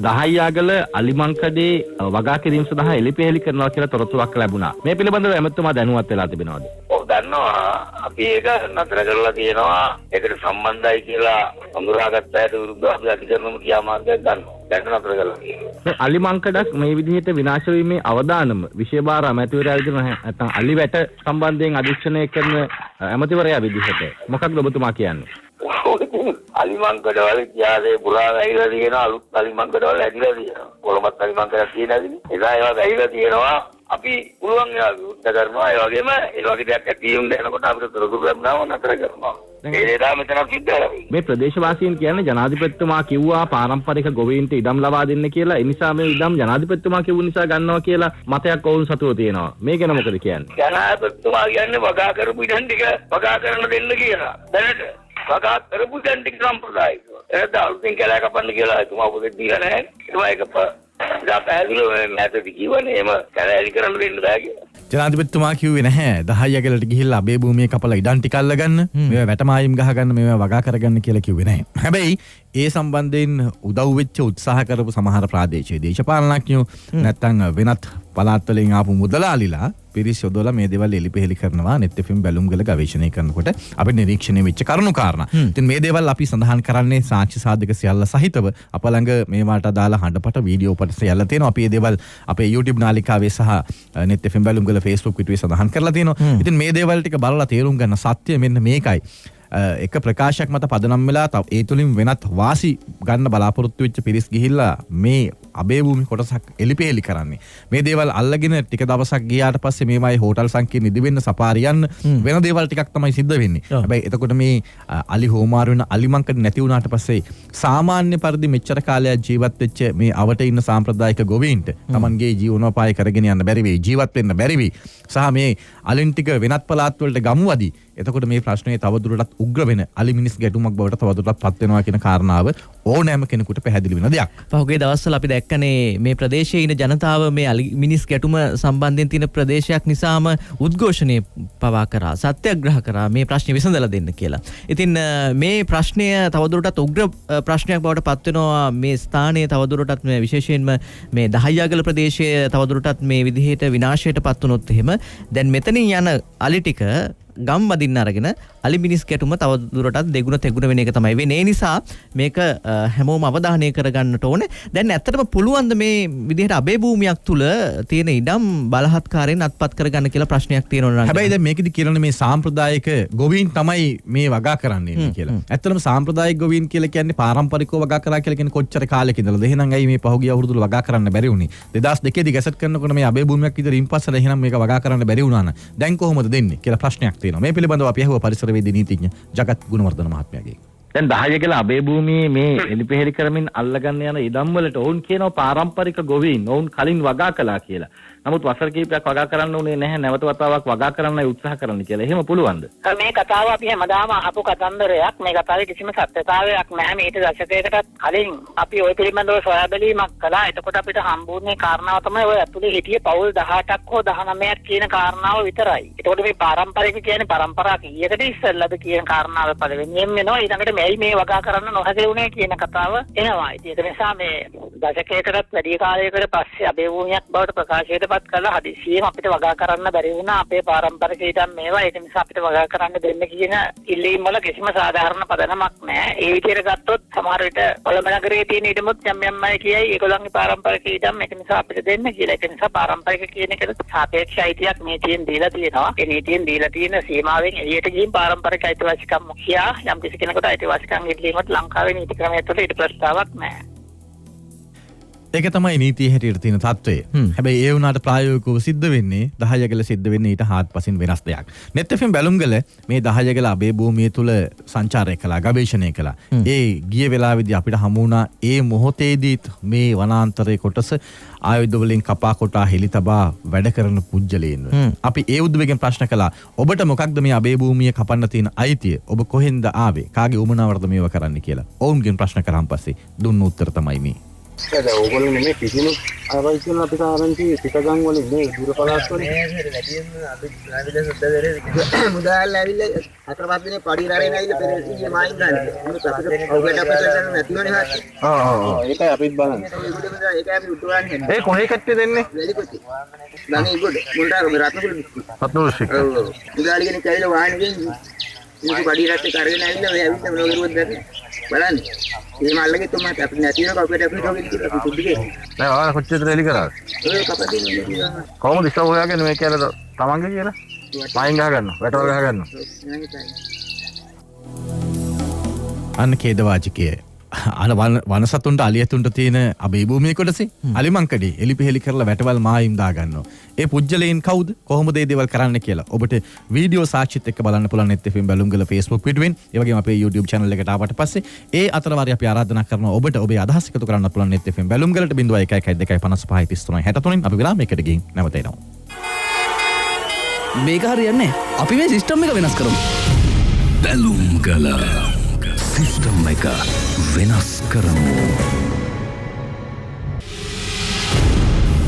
දහයියාගල අලිමංකඩේ වගා කිරීම සඳහා එළිපෙහෙළි කරනවා කියලා තොරතුරක් ලැබුණා. මේ පිළිබඳව ඇමතුමා දැනුවත් වෙලා තිබෙනවද? ඔව් දන්නවා. අපි ඒක නතර කරලා තියෙනවා. ඒකට සම්බන්ධයි කියලා හඳුනාගත්ත අයට විරුද්ධව අපි අධිකරණම ක්‍රියාමාර්ගයක් ගන්නවා. දැන් නතර කරලා තියෙනවා. අලිමංකඩක් මේ විදිහට විනාශ වීමේ අවදානම විශේෂ අමාත්‍යවරයා විදිහට නැත්නම් අලිවැට සම්බන්ධයෙන් අධීක්ෂණය කරන අමාත්‍යවරයා විදිහට මොකක්ද ඔබතුමා කියන්නේ? අලිමංකඩවල ඉතිහාසයේ පුරාණ ඇහිලා තියෙනවා. අලුත් අලිමංකඩවල ඇහිලා තියෙනවා. කොළඹත් අලිමංකඩක් තියෙනවානේ. ඒවා ඇහිලා තියෙනවා. අපි පුළුවන් ඒවා විරුද්ධ කරනවා. ඒ වගේම ඒ වගේ දෙයක් ඇතිවීම දැනකොට අපිට තොරතුරු ලැබුණාම නතර කරනවා. ඒ දේ මෙතන සිද්ධ වෙනවා. මේ ප්‍රදේශවාසීන් කියන්නේ ජනාධිපතිතුමා කිව්වා පාරම්පරික ගොවීන්ට ඉඩම් ලබා දෙන්න කියලා. ඒ නිසා මේ ඉඩම් ජනාධිපතිතුමා කිව්ව නිසා ගන්නවා කියලා මතයක් ඔවුන් සතුව තියෙනවා. මේ ගැන මොකද කියන්නේ? ජනාධිපතිතුමා කියන්නේ වගා කරපු ඉඩම් ටික වගා කරන්න දෙන්න කියලා. දැනට වගා කරපු ඉඩම් ටික සම්ප්‍රදායික. එහෙනම් අලුතින් කැලෑ කපන්න කියලා එතුමා උපදෙස් දීලා නැහැ. ඒක පැහැදිලිව මෑතදී කිව්වනේ එහෙම කැලෑලි කරන්න දෙන්න බෑ කියලා. ජනාධිපතිතුමා කිව්වේ නැහැ 10 යකලට ගිහිල්ලා අබේ භූමියේ කපලා ඉඩම් ටික අල්ලගන්න, මේවා වැටමායිම් ගහගන්න, මේවා වගා කරගන්න කියලා කිව්වේ නැහැ. හැබැයි ඒ සම්බන්ධයෙන් උදව් වෙච්ච උත්සාහ කරපු සමහර ප්‍රාදේශීය දේශපාලනඥයෝ නැත්තම් වෙනත් පළාත් වලින් ආපු මුදලාලිලා පිරිස් යොදවලා මේ දේවල් එලිපෙහෙලි කරනවා. net fm බැලුම්ගල ගවේෂණය කරනකොට අපිට නිරීක්ෂණය වෙච්ච කරුණු කාරණා. ඉතින් මේ දේවල් අපි සඳහන් කරන්නේ සාක්ෂි සාධක සියල්ල සහිතව අප ළඟ මේවට අදාළ හඬපට වීඩියෝ පට සියල්ල තියෙනවා. අපි මේ දේවල් අපේ YouTube නාලිකාවේ සහ net fm බැලුම්ගල Facebook පිටුවේ සඳහන් කරලා තියෙනවා. ඉතින් මේ දේවල් ටික බලලා තේරුම් ගන්න සත්‍ය මෙන්න මේකයි. එක ප්‍රකාශයක් මත පදනම් වෙලා ඒ තුලින් වෙනත් වාසි ගන්න බලාපොරොත්තු වෙච්ච පිරිස් ගිහිල්ලා මේ අබේ භූමි කොටසක් එලිපෙහෙලි කරන්නේ. මේ දේවල් අල්ලගෙන ටික දවසක් ගියාට පස්සේ මේවයි හෝටල් සංකීර්ණ ඉදි වෙන්න සපාරි යන්න වෙන දේවල් ටිකක් තමයි සිද්ධ වෙන්නේ. හැබැයි එතකොට මේ අලි හෝමාරු වෙන අලිමංකඩ නැති වුණාට පස්සේ සාමාන්‍ය පරිදි මෙච්චර කාලයක් ජීවත් වෙච්ච මේ අවට ඉන්න සාම්ප්‍රදායික ගොවීන්ට Tamanගේ ජීවනෝපාය කරගෙන යන්න බැරි වෙයි, ජීවත් වෙන්න බැරි වෙයි. සහ මේ අලින් ටික වෙනත් පළාත් වලට ගමුවදී එතකොට මේ ප්‍රශ්නේ තවදුරටත් උග්‍ර වෙන අලි මිනිස් ගැටුමක් බවට තවදුරටත් පත් වෙනවා කියන කාරණාව ඕනෑම කෙනෙකුට පැහැදිලි වෙන දෙයක්. පහුගිය දවස්වල අපි දැක්කනේ මේ ප්‍රදේශයේ ඉන්න ජනතාව මේ අලි මිනිස් ගැටුම සම්බන්ධයෙන් තියෙන ප්‍රදේශයක් නිසාම උද්ඝෝෂණය පවා කරා, සත්‍යග්‍රහ කරා මේ ප්‍රශ්නේ විසඳලා දෙන්න කියලා. ඉතින් මේ ප්‍රශ්නය තවදුරටත් උග්‍ර ප්‍රශ්නයක් බවට පත් වෙනවා. මේ ස්ථානයේ තවදුරටත් මේ විශේෂයෙන්ම මේ දහයියාගල ප්‍රදේශයේ තවදුරටත් මේ විදිහට විනාශයට පත් වුණොත් එහෙම දැන් මෙතනින් යන අලි ටික ගම් වදින්න අරගෙන අලි මිනිස් ගැටුම තව දුරටත් දෙගුණ තෙගුණ වෙන එක තමයි වෙන්නේ. ඒ නිසා මේක හැමෝම අවධානය කරගන්නට ඕනේ. දැන් ඇත්තටම පුළුවන් ද මේ විදිහට අබේ භූමියක් තුල තියෙන ඉඩම් බලහත්කාරයෙන් අත්පත් කරගන්න කියලා ප්‍රශ්නයක් තියෙනවා. හැබැයි දැන් මේකෙදි කියලානේ මේ සාම්ප්‍රදායික ගොවීන් තමයි මේ වගා කරන්නේ කියලා. ඇත්තටම සාම්ප්‍රදායික ගොවීන් කියලා කියන්නේ පාරම්පරිකව වගා කරා කියලා කියන්නේ කොච්චර කාලෙක ඉඳලාද? එහෙනම් ඇයි මේ පහුගිය අවුරුදු වල වගා කරන්න බැරි වුනේ? 2002 දී ගැසට් කරනකොට මේ අබේ භූමියක් විතර ඉන්පස්සට එහෙනම් මේක වගා කරන්න බැරි වුණා නම් දැන් කොහොමද දෙන්නේ කියලා ප්‍රශ්නයක් තියෙනවා. මේ පිළිබඳව අපි අහුවා පරිසරවේදී නීතිඥ ජගත් ගුණවර්ධන මහත්මයාගෙන්. දැන් 10 කියලා අබේ භූමියේ මේ එලිපෙහෙලි කරමින් අල්ලගන්න යන ඉඩම් වලට ඔවුන් කියනවා පාරම්පරික ගොවීන් ඔවුන් කලින් වගා කළා කියලා. නමුත් වසර කිහිපයක් වගා කරන්න උනේ නැහැ. නැවත වතාවක් වගා කරන්නයි උත්සාහ කරන්න කියලා. එහෙම පුළුවන්ද? මේ කතාව අපි හැමදාම අහපු කතන්දරයක්. මේ කතාවේ කිසිම සත්‍යතාවයක් නැහැ. මේක දශකයකට කලින් අපි ওই පිළිබඳව සොයා බැලීමක් කළා. එතකොට අපිට හම්බුනේ කාරණාව තමයි ඔය ඇතුලේ හිටියේ පවුල් 18ක් හෝ 19ක් කියන කාරණාව විතරයි. එතකොට මේ පාරම්පරික කියන්නේ පරම්පරා කීයකට ඉස්සෙල්ලාද කියන කාරණාව පළවෙනියෙන් වෙනවා. ඊළඟට මේයි මේ වගා කරන්න නොහැකි වුණේ කියන කතාව එනවා. ඒක නිසා මේ දශකයකටත් වැඩි කාලයකට පස්සේ අබේ භූමියක් බවට ප්‍රකාශයට පත් කළා. හදිසියෙම අපිට වගා කරන්න බැරි වුණා. අපේ පාරම්පරික ඉඩම් මේවා. ඒක නිසා අපිට වගා කරන්න දෙන්න කියන ඉල්ලීම් වල කිසිම සාධාරණ පදනමක් නැහැ. ඒ විදිහට ගත්තොත් සමහර විට කොළඹ නගරයේ තියෙන ඉඩමුත් යම් අය කියයි ඒගොල්ලන්ගේ පාරම්පරික ඉඩම් ඒක නිසා අපිට දෙන්න කියලා. ඒක නිසා පාරම්පරික කියන එකට සාපේක්ෂ අයිතියක් නීතියෙන් දීලා තියෙනවා. ඒ නීතියෙන් දීලා තියෙන සීමාවෙන් එළියට ගිහින් පාරම්පරික අයිතිවාසිකම් කියා යම් කිසි කෙනෙකුට අයිතිවාසිකම් ඉල්ලීමත් ලංකාවේ නීති ක්‍රමය තුළ ඊට ප්‍රස්තාවක් නැහැ. ඒක තමයි නීතිය හැටියට තියෙන තත්ත්වය. හැබැයි ඒ වුණාට ප්‍රායෝගිකව සිද්ධ වෙන්නේ 10 යගල සිද්ධ වෙන්නේ ඊට හාත්පසින් වෙනස් දෙයක්. net fm බැලුම්ගල මේ 10 යගල අබේ භූමිය තුල සංචාරය කළා, ගවේෂණය කළා. ඒ ගිය වෙලාවේදී අපිට හමු වුණා ඒ මොහොතේදී මේ වනාන්තරයේ කොටස ආයුධ වලින් කපා කොටා හෙලි තබා වැඩ කරන පුජ්‍යලේන්ව. අපි ඒ උද්දවයෙන් ප්‍රශ්න කළා. ඔබට මොකක්ද මේ අබේ භූමිය කපන්න තියෙන අයිතිය? ඔබ කොහෙන්ද ආවේ? කාගේ උමනාවටද මේව කරන්න කියලා. ඔවුන්ගෙන් ප්‍රශ්න කරාන් පස්සේ දුන්න උත්තර තමයි මේ. දැන් ඕගොල්ලෝ නෙමෙයි කිසිම ආවයි කියලා අපිට ආරංචි පිටගම් වලින් නේ දුර පළාත් වලින් මුදාල් ඇවිල්ලා හතරපත් දිනේ පඩි රැගෙන ඇවිල්ලා පෙර ඉන්නේ මායින් ගන්න. මොකද අපිට ඔයගොල්ලෝ අපිට ගන්න නැතිවනේ හත්. ඒකයි අපිත් බලන්නේ. ඒක අපි උඩවන්නේ. ඒ කොහේ කට්ටිය දෙන්නේ? වෙලිකොටි. ගන්නේ ගොඩ. මුන්ට රත්නකුල බිස්කුට්. රත්නකුල. ඔව්. මුදාල් කෙනෙක් ඇවිල්ලා වාහනකින් ඉන්නේ පඩි රැටේ කරගෙන ඇවිල්ලා ඔය ඇවිත් මොනවරුවත් දැක්කේ. බලන්න. මේ මල්ලගේ තුමත් අපිට නැති වෙනක අපිට ඔගේ කියලා අපි සුද්ධ කියන්නේ. දැන් ආ කොච්චර එලි කරාද? ඔය කපදින්නේ කොහොමද ඉස්සර හොයාගෙන මේ කියලා තමන්ගේ කියලා? මයින් ගහ ගන්නවා, වැටවල ගහ ගන්නවා. අන්න ඛේදවාචකය. අර වනසතුන්ට අලියතුන්ට තියෙන අබේ භූමිය කොටසේ අලිමංකඩේ එලිපෙහෙලි කරලා වැටවල් මායිම් දා ගන්නවා. ඒ පුජ්‍යලේන් කවුද? කොහොමද මේ දේවල් කරන්න කියලා. ඔබට වීඩියෝ සාක්ෂිත් එක්ක බලන්න පුළුවන් net fm බැලුම්ගල Facebook පිටුවෙන්. ඒ වගේම අපේ YouTube channel එකට ආවට පස්සේ ඒ අතරවාරි අපි ආරාධනා කරනවා ඔබට ඔබේ අදහස් එකතු කරන්න පුළුවන් net fm බැලුම්ගලට 01125533 අපි විරාමයකට ගිහින් නැවත එනවා. මේක හරියන්නේ නැහැ. අපි මේ සිස්ටම් එක වෙනස් කරමු. බැලුම්ගල සිස්ටම් එක වෙනස් කරමු.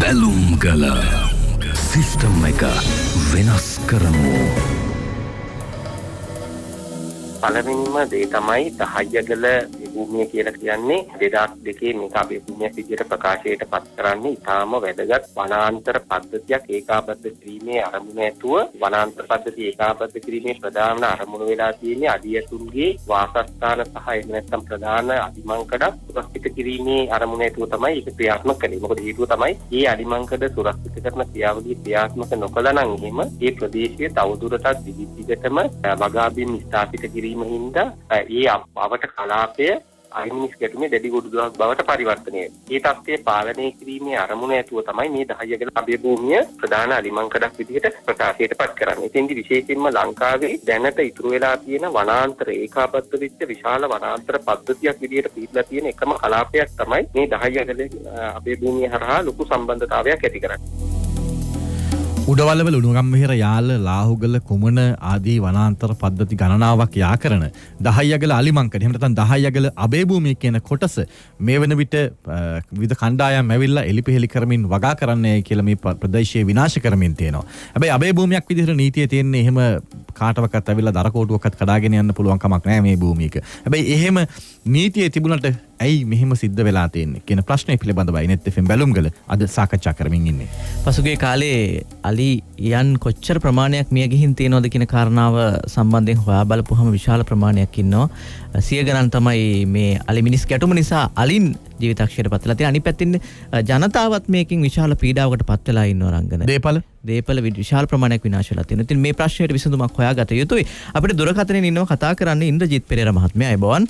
බැලුම්ගල සිස්ටම් එක වෙනස් කරමු. පළවෙනිම දේ තමයි 10 යගල භූමිය කියලා කියන්නේ 2002 මේක අපේ භූමියක් විදිහට ප්‍රකාශයට පත් කරන්නේ ඉතාම වැදගත් වනාන්තර පද්ධතියක් ඒකාබද්ධ කිරීමේ අරමුණ ඇතුව වනාන්තර පද්ධතිය ඒකාබද්ධ කිරීමේ ප්‍රධාන අරමුණ වෙලා තියෙන්නේ අඩියතුන්ගේ වාසස්ථාන සහ එහෙම නැත්නම් ප්‍රධාන අදිමංකඩ සුරක්ෂිත කිරීමේ අරමුණ ඇතුව තමයි ඒක ක්‍රියාත්මක කළේ. මොකද හේතුව තමයි මේ අදිමංකඩ සුරක්ෂිත කරන ක්‍රියාවලිය ක්‍රියාත්මක නොකළ නම් එහෙම මේ ප්‍රදේශයේ තවදුරටත් දිගටම වගාබිම් ස්ථාපිත කිරීම හින්දා ඒ අවට කලාපය අහිමිනිස් ගැටුමේ දැඩි ගොඩුදුවක් බවට පරිවර්තනය වෙනවා. මේ තත්ත්වය පාලනය කිරීමේ අරමුණ ඇතුව තමයි මේ 10 යගල අබේ භූමිය ප්‍රධාන අලිමංකඩක් විදිහට ප්‍රකාශයට පත් කරන්නේ. ඉතින්දි විශේෂයෙන්ම ලංකාවේ දැනට ඉතුරු වෙලා තියෙන වනාන්තර ඒකාබද්ධ වෙච්ච විශාල වනාන්තර පද්ධතියක් විදිහට පිළිලා තියෙන එකම කලාපයක් තමයි මේ 10 යගල අබේ භූමිය හරහා ලොකු සම්බන්ධතාවයක් ඇති කරන්නේ. උඩවලවල උණුගම්වෙහෙර යාල ලාහුගල කුමන ආදී වනාන්තර පද්ධති ගණනාවක් යා කරන 10 යගල අලිමංකඩ එහෙම නැත්නම් 10 යගල අබේ භූමිය කියන කොටස මේ වෙන විට විවිධ කණ්ඩායම් ඇවිල්ලා එලිපෙහෙලි කරමින් වගා කරන්නයි කියලා මේ ප්‍රදේශයේ විනාශ කරමින් තියෙනවා. හැබැයි අබේ භූමියක් විදිහට නීතිය තියෙන්නේ එහෙම කාටවත් ඇවිල්ලා දරකෝටුවක්වත් කඩාගෙන යන්න පුළුවන් කමක් නැහැ මේ භූමියක. හැබැයි එහෙම නීතියේ තිබුණට ඇයි මෙහෙම සිද්ධ වෙලා තියෙන්නේ කියන ප්‍රශ්නය පිළිබඳවයි net FM බැලුම්ගල අද සාකච්ඡා කරමින් ඉන්නේ. පසුගිය කාලේ අලි යන් කොච්චර ප්‍රමාණයක් මිය ගිහින් තියෙනවද කියන කාරණාව සම්බන්ධයෙන් හොයා බලපුවහම විශාල ප්‍රමාණයක් ඉන්නවා. සිය ගණන් තමයි මේ අලි මිනිස් ගැටුම නිසා අලින් ජීවිතක්ෂයට පත් වෙලා තියෙන. අනිත් පැත්තෙන් ජනතාවත් මේකෙන් විශාල පීඩාවකට පත් වෙලා ඉන්නවා රංගන. දේපල විශාල ප්‍රමාණයක් විනාශ වෙලා තියෙනවා. ඉතින් මේ ප්‍රශ්නයට විසඳුමක් හොයාගත යුතුයි. අපිට දුරකථනයෙන් ඉන්නවා කතා කරන්න ඉන්ද්‍රජිත් පෙරේරා මහත්මයා. අයබෝවන්.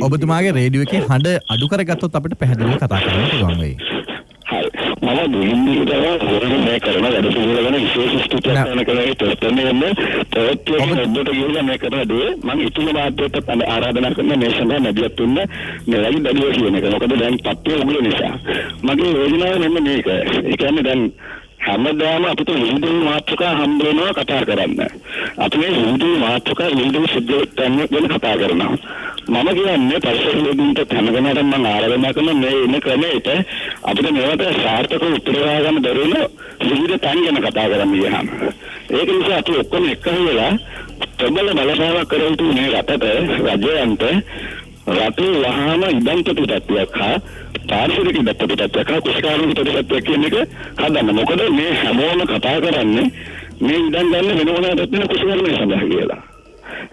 ඔබතුමාගේ රේඩියෝ එකේ හඬ අඩු කරගත්තොත් අපිට පැහැදිලිව කතා කරන්න පුළුවන් වෙයි. මම දුරින්දිට මේ කරන වැඩ පිළිවෙල ගැන විශේෂ ස්තුතියක් කරනවා. තවත් ඔබට ගිහිල්ලා මේ කරන දේ මම ඉතුරු මාධ්‍යයට ආරාධනා කරන මේ සඳහා මැදිහත් තුන්න මේ වගේ බැලුවා කියන එක. මොකද දැන් පත්‍ය උගල නිසා මගේ යෝජනාව මෙන්න මේක. ඒ කියන්නේ දැන් හැමදාම අපිට විවිධ මාතෘකා හම්බ වෙනවා කතා කරන්න. අපි මේ විවිධ මාතෘකා විවිධ සිද්ධ ගැන කතා කරනවා. මම කියන්නේ පරිසරවේදීන්ට හැමදෙනාටම මම ආරාධනා කරන මේ ඉන්න ක්‍රමයට අපිට මේවට සාර්ථක උත්තර හොයාගන්න දරුවන විවිධ තැන් ගැන කතා කරන්න ගියාම ඒක නිසා අපි ඔක්කොම එක වෙලා ප්‍රබල බලපෑමක් කර යුතු මේ රටට රජයන්ට රටේ වහාම ඉදන් ප්‍රතිපත්තියක් හා පාරිසරික ප්‍රතිපත්තියක් හා කුෂ්කාරණ ප්‍රතිපත්තියක් කියන එක හදන්න. මොකද මේ හැමෝම කතා කරන්නේ මේ ඉදන් ගන්න වෙන මොනවද තියෙන කුෂ්කාරණය සඳහා කියලා.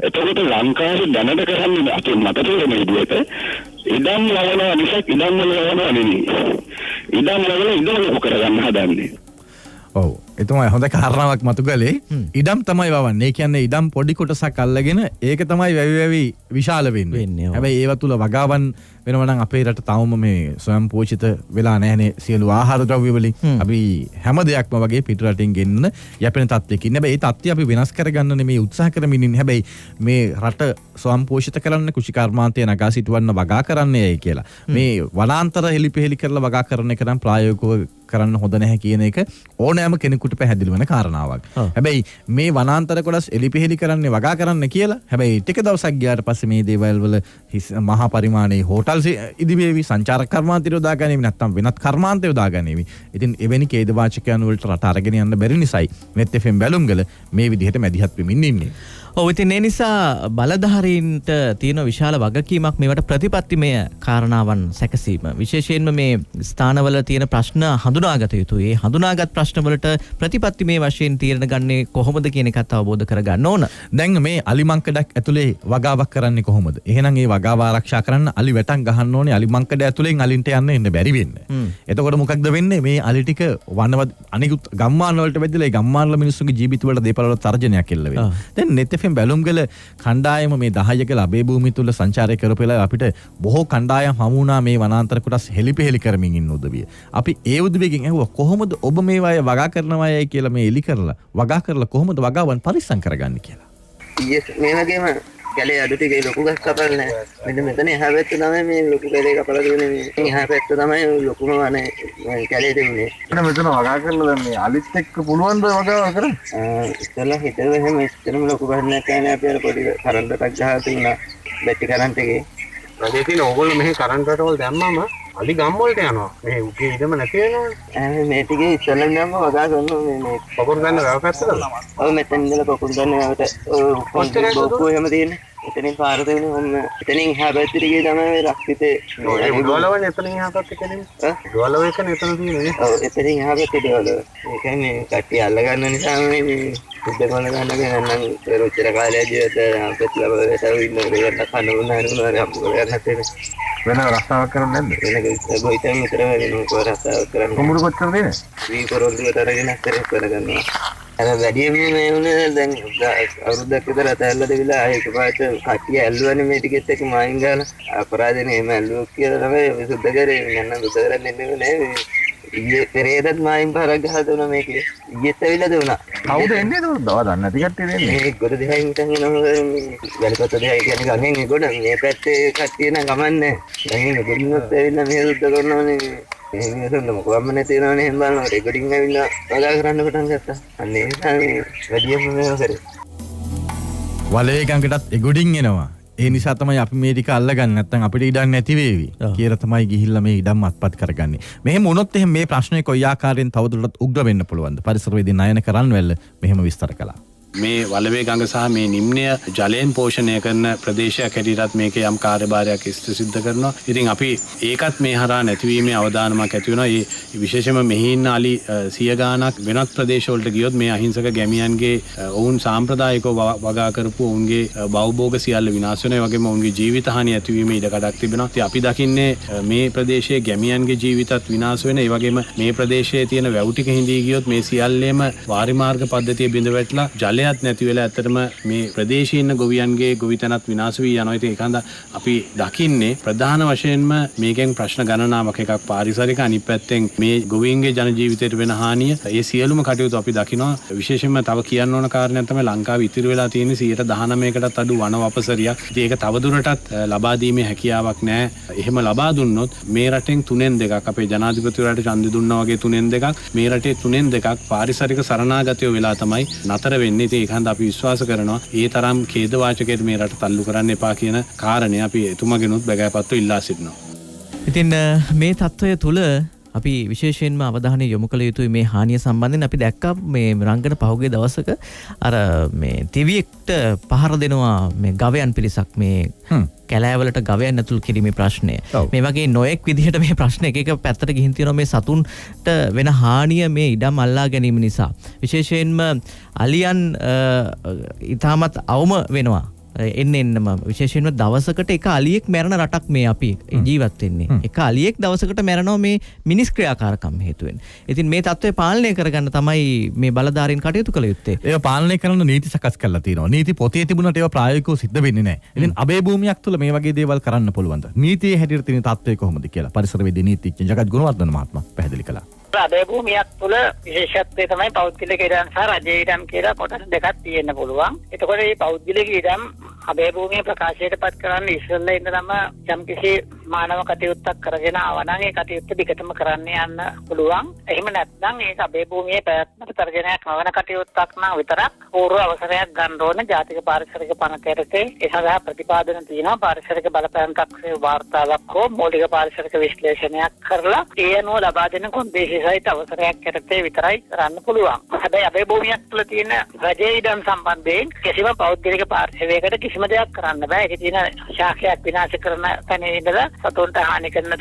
එතකොට ලංකාවේ දැනට කරන්නේ අපේ මත තේරෙන විදිහට ඉදන් ලවනවා මිසක් ඉදන් වල ලවනවා නෙවෙයි. ඉදන් වල ඉදන් ලොකු කරගන්න හදන්නේ. ඔව් එතුමා හොඳ කාරණාවක් මතු කළේ. ඉඩම් තමයි වවන්නේ. ඒ කියන්නේ ඉඩම් පොඩි කොටසක් අල්ලගෙන ඒක තමයි වැවි විශාල වෙන්නේ. හැබැයි ඒව තුල වගාවන් වෙනවා නම් අපේ රට තවම මේ ස්වයං පෝෂිත වෙලා නැහැනේ සියලු ආහාර ද්‍රව්‍ය වලින්. අපි හැම දෙයක්ම වගේ පිට රටින් ගෙන්න යැපෙන තත්ත්වයක ඉන්නේ. හැබැයි ඒ තත්ත්වය අපි වෙනස් කරගන්න නෙමෙයි උත්සාහ කරමින් ඉන්නේ. හැබැයි මේ රට ස්වයං පෝෂිත කරන්න කෘෂිකර්මාන්තය නගා සිටවන්න වගා කරන්නේයි කියලා. මේ වනාන්තර හෙලිපෙහෙලි කරලා වගා කරන එක නම් ප්‍රායෝගිකව කරන්න හොඳ නැහැ කියන එක ඕනෑම කෙනෙකුට පැහැදිලි වෙන කාරණාවක්. හැබැයි මේ වනාන්තර කොටස් එලිපෙහෙලි කරන්නේ වගා කරන්න කියලා. හැබැයි ටික දවසක් ගියාට පස්සේ මේ දේවල් වල මහා පරිමාණයේ හෝටල් ඉදිවේවි සංචාරක කර්මාන්ත යොදා ගැනීම නැත්නම් වෙනත් කර්මාන්ත යොදා ගැනීම. ඉතින් එවැනි ඛේදවාචකයන් වලට රට අරගෙන යන්න බැරි නිසායි net FM බැලුම්ගල මේ විදිහට මැදිහත් වෙමින් ඉන්නේ. ඔව් ඉතින් ඒ නිසා බලධාරීන්ට තියෙන විශාල වගකීමක් මේවට ප්‍රතිපත්තිමය කාරණාවන් සැකසීම. විශේෂයෙන්ම මේ ස්ථානවල තියෙන ප්‍රශ්න හඳුනාගත යුතුයි. ඒ හඳුනාගත් ප්‍රශ්න වලට ප්‍රතිපත්තිමය වශයෙන් තීරණ ගන්නේ කොහොමද කියන එකත් අවබෝධ කරගන්න ඕන. දැන් මේ අලිමංකඩක් ඇතුලේ වගාවක් කරන්නේ කොහොමද? එහෙනම් ඒ වගාව ආරක්ෂා කරන්න අලි වැටක් ගහන්න ඕනේ. අලිමංකඩ ඇතුලෙන් අලින්ට යන්න බැරි වෙන්න. එතකොට මොකක්ද වෙන්නේ? මේ අලි ටික වනවත් අනිකුත් ගම්මාන වලට වැදිලා ඒ ගම්මාන වල මිනිස්සුන්ගේ ජීවිත වලට දේපල වල තර්ජනයක් එල්ල වෙනවා. දැන් net බැලුම්ගල කණ්ඩායම මේ 10 කල අබේ භූමිය තුල සංචාරය කරපෙලා අපිට බොහෝ කණ්ඩායම් හමු වුණා මේ වනාන්තර කොටස් හෙලිපෙහෙලි කරමින් ඉන්න උදවිය. අපි ඒ උදවියගෙන් ඇහුවා කොහොමද ඔබ මේවා වගා කරනවායයි කියලා මේ එලි කරලා වගා කරලා කොහොමද වගාවන් පරිස්සම් කරගන්නේ කියලා. මේ වගේම කැලේ අඩු ටිකේ ලොකු ගස් කපලා නැහැ. මෙන්න මෙතන එහා පැත්ත තමයි මේ ලොකු කැලේ කපලා තියෙන්නේ. මේ එහා පැත්ත තමයි ලොකුම වනේ කැලේ තිබුණේ. මෙතන වගා කරලා දැන් මේ අලිත් එක්ක පුළුවන් ද වගා කරන්න? ඉතලා හිතේ එහෙම ඉතරම ලොකු බහන්නක් නැහැ අපි අර පොඩි කරන්ට් එකක් ගහලා තියුණා. බැටරි කරන්ට් එකේ. රජේ තියෙන ඕගොල්ලෝ මෙහි කරන්ට් රටවල් දැම්මම අලි ගම් වලට යනවා. මේ උගේ ඉඩම නැති වෙනවනේ. මේ ටිකේ ඉස්සෙල්ලා නම් වගා කරනවා මේ පොකුරු ගන්න වැව පැත්තද? ඔව් මෙතන ඉඳලා පොකුරු ගන්න වැවට ඔව් එහෙම තියෙන්නේ. එතනින් පාර දෙන්නේ ඔන්න එතනින් එහා පැත්තට ගියේ තමයි රක්ෂිතේ ඒ උඩවලවනේ එතනින් එහා පැත්තට කියන්නේ උඩවලව එකනේ එතන තියෙන්නේ ඔව් එතනින් එහා පැත්තට උඩවලව ඒ කියන්නේ කට්ටිය අල්ල ගන්න නිසා මේ සුද්ධ කරන ගන්නගෙන නම් පෙරොච්චර කාලය ජීවිත අපිට ලැබෙලා ඉන්න දෙයක් කන්න උනානේ වෙන රස්සාවක් කරන්නේ නැද්ද? වෙන ගොයිතෙන් විතර වෙන රස්සාවක් කරන්නේ. කොමුරු කොච්චර දෙන්නේ? වී කරොල්ලුවට අරගෙන කරේ කරගන්නවා. අර වැඩිම මේ වුණේ දැන් අවුරුද්දක් විතර ඇතැල්ලට විලා ඒක පාට කට්ටිය ඇල්ලුවනේ මේ ටිකෙත් එක්ක මායින් ගාලා අපරාධනේ එහෙම ඇල්ලුවක් කියලා තමයි විසුද්ධ කරේ. මම සුද්ධ කරන්නේ නෙමෙයි. ඊයේ පෙරේදත් මායින් පාරක් ගහලා දුන්නා මේකේ. ඊයේත් ඇවිල්ලා දුන්නා. කවුද එන්නේ ඒක දවස් නැති කට්ටිය දෙන්නේ. මේ ගොඩ දෙහයින් හිටන් එනවා වැලිපත දෙහයි කියන්නේ ගඟෙන් ඒ ගොඩ මේ පැත්තේ කට්ටිය නම් ගමන්නේ. ගඟෙන් ගොඩිනුත් ඇවිල්ලා මේ සුද්ධ කරනවානේ. එහෙම නේද මොකක්ම නැති වෙනවනේ එහෙම බලනවා රෙකෝඩින් ඇවිල්ලා වගා කරන්න පටන් ගත්තා. අන්න ඒ නිසා මේ වැඩියම මේව කරේ. වලේ ගඟටත් එගොඩින් එනවා. ඒ නිසා තමයි අපි මේ ටික අල්ලගන්නේ නැත්නම් අපිට ඉඩක් නැති වේවි කියලා තමයි ගිහිල්ලා මේ ඉඩම් අත්පත් කරගන්නේ. මෙහෙම වුණොත් එහෙම මේ ප්‍රශ්නේ කොයි ආකාරයෙන් තවදුරටත් උග්‍ර වෙන්න පුළුවන්ද? පරිසරවේදී නයන කරන්වැල්ල මෙහෙම විස්තර කළා. මේ වලවේ ගඟ සහ මේ නිම්නය ජලයෙන් පෝෂණය කරන ප්‍රදේශයක් හැටියටත් මේකේ යම් කාර්යභාරයක් ඉෂ්ට සිද්ධ කරනවා. ඉතින් අපි ඒකත් මේ හරහා නැතිවීමේ අවදානමක් ඇති වෙනවා. ඒ විශේෂයෙන්ම මෙහි ඉන්න අලි 100 ගාණක් වෙනත් ප්‍රදේශවලට ගියොත් මේ අහිංසක ගැමියන්ගේ ඔවුන් සාම්ප්‍රදායිකව වගා කරපු ඔවුන්ගේ භවභෝග සියල්ල විනාශ වෙනවා. ඒ වගේම ඔවුන්ගේ ජීවිත හානිය ඇතිවීමේ ඉඩකඩක් තිබෙනවා. ඉතින් අපි දකින්නේ මේ ප්‍රදේශයේ ගැමියන්ගේ ජීවිතත් විනාශ වෙන. ඒ වගේම මේ ප්‍රදේශයේ තියෙන වැව් ටික හිඳී ගියොත් මේ සියල්ලේම වාරිමාර්ග පද්ධතිය බිඳ වැටලා ජලයත් නැති වෙලා ඇත්තටම මේ ප්‍රදේශයේ ඉන්න ගොවියන්ගේ ගොවිතැනත් විනාශ වී යනවා. ඉතින් ඒකඳ අපි දකින්නේ ප්‍රධාන වශයෙන්ම මේකෙන් ප්‍රශ්න ගණනාවක් එකක් පාරිසරික, අනිත් පැත්තෙන් මේ ගොවීන්ගේ ජන ජීවිතයට වෙන හානිය. ඒ සියලුම කටයුතු අපි දකිනවා. විශේෂයෙන්ම තව කියන්න ඕන කාරණයක් තමයි ලංකාවේ ඉතිරි වෙලා තියෙන 19%කටත් අඩු වන වපසරියක්. ඉතින් ඒක තවදුරටත් ලබා දීමේ හැකියාවක් නැහැ. එහෙම ලබා දුන්නොත් මේ රටෙන් 3/2 අපේ ජනාධිපතිවරයාට ඡන්දෙ දුන්නා වගේ 3/2 මේ රටේ 3/2 පාරිසරික සරණාගතයෝ වෙලා තමයි නතර වෙන්නේ. ඉතින් ඒකන්ද අපි විශ්වාස කරනවා ඒ තරම් ඛේදවාචකයට මේ රට තල්ලු කරන්න එපා කියන කාරණේ අපි එතුමගෙනුත් බගෑපත්ව ඉල්ලා සිටිනවා. ඉතින් මේ තත්ත්වය තුළ අපි විශේෂයෙන්ම අවධානය යොමු කළ යුතුයි මේ හානිය සම්බන්ධයෙන්. අපි දැක්කා මේ රංගන පහුගිය දවසක අර මේ ටෙවියෙක්ට පහර දෙනවා මේ ගවයන් පිරිසක් මේ කැලෑවලට ගවයන් ඇතුල් කිරීමේ ප්‍රශ්නය. මේ වගේ නොයෙක් විදිහට මේ ප්‍රශ්න එක පැත්තට ගිහින් තියෙනවා. මේ සතුන්ට වෙන හානිය මේ ඉඩම් අල්ලා ගැනීම නිසා. විශේෂයෙන්ම අලියන් ඉතාමත් අවම වෙනවා. එන්නම විශේෂයෙන්ම දවසකට එක අලියෙක් මැරෙන රටක් මේ අපි ජීවත් වෙන්නේ. එක අලියෙක් දවසකට මැරෙනවා මේ මිනිස් ක්‍රියාකාරකම් හේතුවෙන්. ඉතින් මේ තත්ත්වය පාලනය කරගන්න තමයි මේ බලධාරීන් කටයුතු කළ යුත්තේ. ඒක පාලනය කරන නීති සකස් කරලා තියෙනවා. නීති පොතේ තිබුණාට ඒවා ප්‍රායෝගිකව සිද්ධ වෙන්නේ නැහැ. ඉතින් අබේ භූමියක් තුළ මේ වගේ දේවල් කරන්න පුළුවන්ද? නීතියේ හැටියට තියෙන තත්ත්වය කොහොමද කියලා පරිසරවේදී නීතිඥ ජගත් ගුණවර්ධන මහත්මයා පැහැදිලි කළා. අබේ භූමියක් තුළ විශේෂත්වය තමයි පෞද්ගලික ඉඩම් සහ රජයේ ඉඩම් කියලා කොටස් දෙකක් තියෙන්න පුළුවන්. එතකොට මේ පෞද්ගලික ඉඩම් අබේ භූමිය ප්‍රකාශයට පත් කරන්න ඉස්සෙල්ලා ඉඳන්ම යම්කිසි මානව කටයුත්තක් කරගෙන ආවනම් ඒ කටයුත්ත දිගටම කරන්න යන්න පුළුවන්. එහෙම නැත්නම් ඒක අබේ භූමියේ පැවැත්මට තර්ජනයක් නොවන කටයුත්තක් නම් විතරක් පූර්ව අවසරයක් ගන්න ඕන. ජාතික පාරිසරික පනත යටතේ ඒ සඳහා ප්‍රතිපාදන තියෙනවා. පාරිසරික බලපෑම් තක්සේර වාර්තාවක් හෝ මූලික පාරිසරික විශ්ලේෂණයක් කරලා ඒ අනුව ලබා දෙන කොන්දේසි සහිත අවසරයක් යටතේ විතරයි කරන්න පුළුවන්. හැබැයි අබේ භූමියක් තුළ තියෙන රජයේ ඉඩම් සම්බන්ධයෙන් කිසිම පෞද්ගලික පාර්ශවයකට කිසිම දෙයක් කරන්න බෑ. ඒකේ තියෙන ශාඛයක් විනාශ කරන තැන ඉඳලා සතුන්ට හානි කරන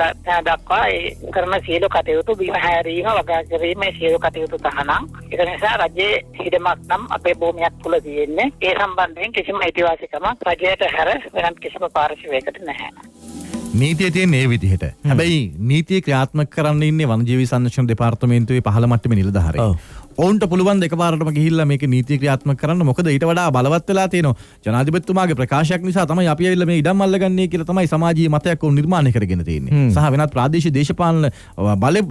දක්වා ඒ කරන සියලු කටයුතු බිම හැරීම, වගා කිරීම, සියලු කටයුතු තහනම්. ඒක නිසා රජයේ ඉඩමක් නම් අපේ භූමියක් තුළ තියෙන්නේ. ඒ සම්බන්ධයෙන් කිසිම අයිතිවාසිකමක් රජයට හැර වෙනත් කිසිම පාර්ශවයකට නැහැ. නීතිය තියෙන්නේ මේ විදිහට. හැබැයි නීතිය ක්‍රියාත්මක කරන්න ඉන්නේ වනජීවි සංරක්ෂණ දෙපාර්තමේන්තුවේ පහළ මට්ටමේ නිලධාරීන්. ඔවුන්ට පුළුවන් දෙකපාරටම ගිහිල්ලා මේක නීතිය ක්‍රියාත්මක කරන්න. මොකද ඊට වඩා බලවත් වෙලා තියෙනවා. ජනාධිපතිතුමාගේ ප්‍රකාශයක් නිසා තමයි අපි ඇවිල්ලා මේ ඉඩම් අල්ලගන්නේ කියලා තමයි සමාජීය මතයක් උන් නිර්මාණය කරගෙන තියෙන්නේ. සහ වෙනත් ප්‍රාදේශීය දේශපාලන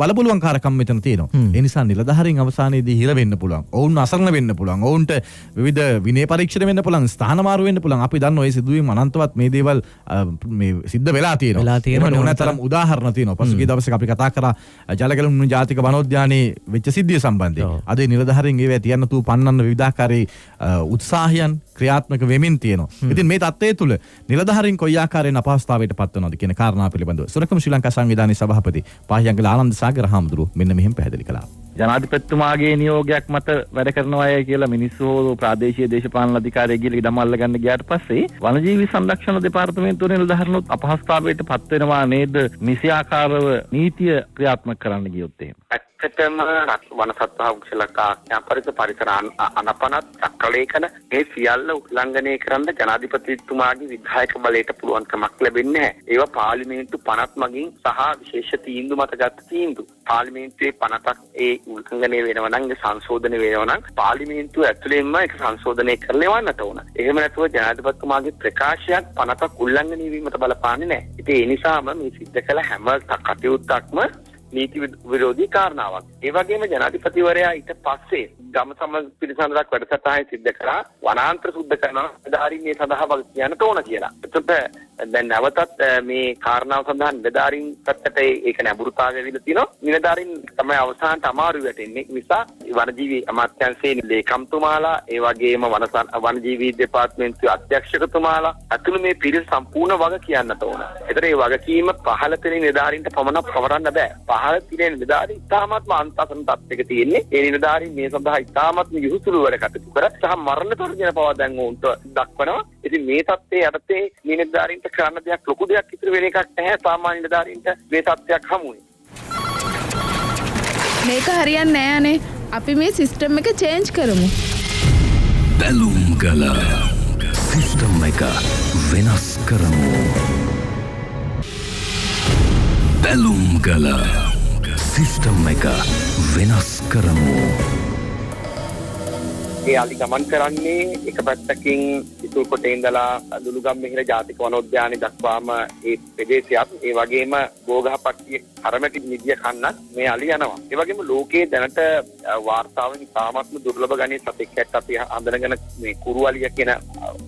බලපුලුවන්කාරකම් මෙතන තියෙනවා. ඒ නිසා නිලධාරීන් අවසානයේදී හිර වෙන්න පුළුවන්. ඔවුන් අසරණ වෙන්න පුළුවන්. ඔවුන්ට විවිධ විනය පරීක්ෂණ වෙන්න පුළුවන්. ස්ථාන මාරු වෙන්න පුළුවන්. අපි දන්නවා මේ සිදුවීම් අනන්තවත් මේ දේවල් මේ සිද්ධ වෙලා තියෙනවා. ඕනතරම් උදාහරණ තියෙනවා. පසුගිය දවසක අපි කතා කරා ජලගැලුම් ජාතික වනෝද්‍යානයේ වෙච්ච සිද්ධිය සම්බන්ධයෙන්. අද නිලධාරීන් ඒවා තියන්න තු පන්නන්න විවිධාකාරී උත්සාහයන් ක්‍රියාත්මක වෙමින් තියෙනවා. ඉතින් මේ තත්ත්වය තුළ නිලධාරීන් කොයි ආකාරයෙන් අපහසුතාවයට පත් වෙනවද කියන කාරණා පිළිබඳව සුරකම ශ්‍රී ලංකා සංවිධානයේ සභාපති පාහියන්ගල ආනන්ද සාගර හාමුදුරුවෝ මෙන්න මෙහෙම පැහැදිලි කළා. ජනාධිපතිතුමාගේ නියෝගයක් මත වැඩ කරනවා අය කියලා මිනිස්සු ප්‍රාදේශීය දේශපාලන අධිකාරිය කියලා ඉඩම් අල්ලගන්න ගියාට පස්සේ වනජීවි සංරක්ෂණ දෙපාර්තමේන්තුවේ නිලධාරීන්වත් අපහසුතාවයට පත් වෙනවා නේද? නිසියාකාරව නීතිය ක්‍රියාත්මක කරන්න ගියොත් එහෙම. ඇත්තටම වනසත්ව උක්ෂලකා ඥාපරිත පරිසර අනපනත් සක්‍රලේඛන මේ සියල්ල උල්ලංඝනය කරන්න ජනාධිපතිතුමාගේ විධායක බලයට පුළුවන්කමක් ලැබෙන්නේ නැහැ. ඒවා පාර්ලිමේන්තු පනත් මගින් සහ විශේෂ තීන්දුව මත ගත් තීන්දුව. පාර්ලිමේන්තුවේ පනතක් ඒ උල්ලංඝනය වෙනවා නම් සංශෝධනය වෙනවා නම් පාර්ලිමේන්තුව ඇතුළෙන්ම ඒක සංශෝධනය කරලා එවන්නට ඕන. එහෙම නැතුව ජනාධිපතිතුමාගේ ප්‍රකාශයක් පනතක් උල්ලංඝනය වීමට බලපාන්නේ නැහැ. ඉතින් ඒ නිසාම මේ සිද්ධ කළ හැම කටයුත්තක්ම නීති විරෝධී කාරණාවක්. ඒ වගේම ජනාධිපතිවරයා ඊට පස්සේ ගම සමාජ පිරිසඳරක් වැඩසටහන සිද්ධ කරා වනාන්තර සුද්ධ කරනවා ධාරීන් මේ සඳහා වග කියන්නට ඕන කියලා. එතකොට දැන් නැවතත් මේ කාරණාව සඳහා නිලධාරීන් පැත්තට ඒක නැඹුරුතාවය ඇවිල්ලා තියෙනවා. නිලධාරීන් තමයි අවසානට අමාරු වෙටෙන්නේ. නිසා වනජීවි අමාත්‍යාංශයේ ලේකම්තුමාලා ඒ වගේම වනජීවි දෙපාර්තමේන්තුවේ අධ්‍යක්ෂකතුමාලා අතුළු මේ පිරිස සම්පූර්ණ වග කියන්නට ඕන. ඒතර ඒ වගකීම පහළ තියෙන නිලධාරීන්ට පමණක් පවරන්න බෑ. පහළ තියෙන නිලධාරීන් ඉතාමත්ම අන්තසන තත්ත්වයක තියෙන්නේ. ඒ නිලධාරීන් මේ සඳහා ඉතාමත්ම යහුසුළු වැඩ කටයුතු කර සහ මරණ තර්ජන පවා දැන් උන්ට දක්වනවා. ඉතින් මේ තත්ත්වයේ යටතේ මේ නිලධාරීන්ට කරන්න දෙයක් ලොකු දෙයක් ඉතුරු වෙන එකක් නැහැ. සාමාන්‍ය නිලධාරීන්ට මේ තත්ත්වයක් හමුුනේ. මේක හරියන්නේ නැහැ අනේ. අපි මේ සිස්ටම් එක චේන්ජ් කරමු. බැලුම් ගල සිස්ටම් එක වෙනස් කරමු. බැලුම් ගල සිස්ටම් එක වෙනස් කරමු. ඒ අලි ගමන් කරන්නේ එක පැත්තකින් ඉතුල්කොටේ ඉඳලා ලුලුගම්මිහිර ජාතික වනෝද්‍යානය දක්වාම ඒ ප්‍රදේශයත් ඒ වගේම බෝගහපට්ටිය හරමැටි නිදිය කන්නත් මේ අලි යනවා. ඒ වගේම ලෝකයේ දැනට වාර්තාවෙන් ඉතාමත්ම දුර්ලභ ගණයේ සතෙක්ට අපි හඳුනගෙන මේ කුරුවලිය කියන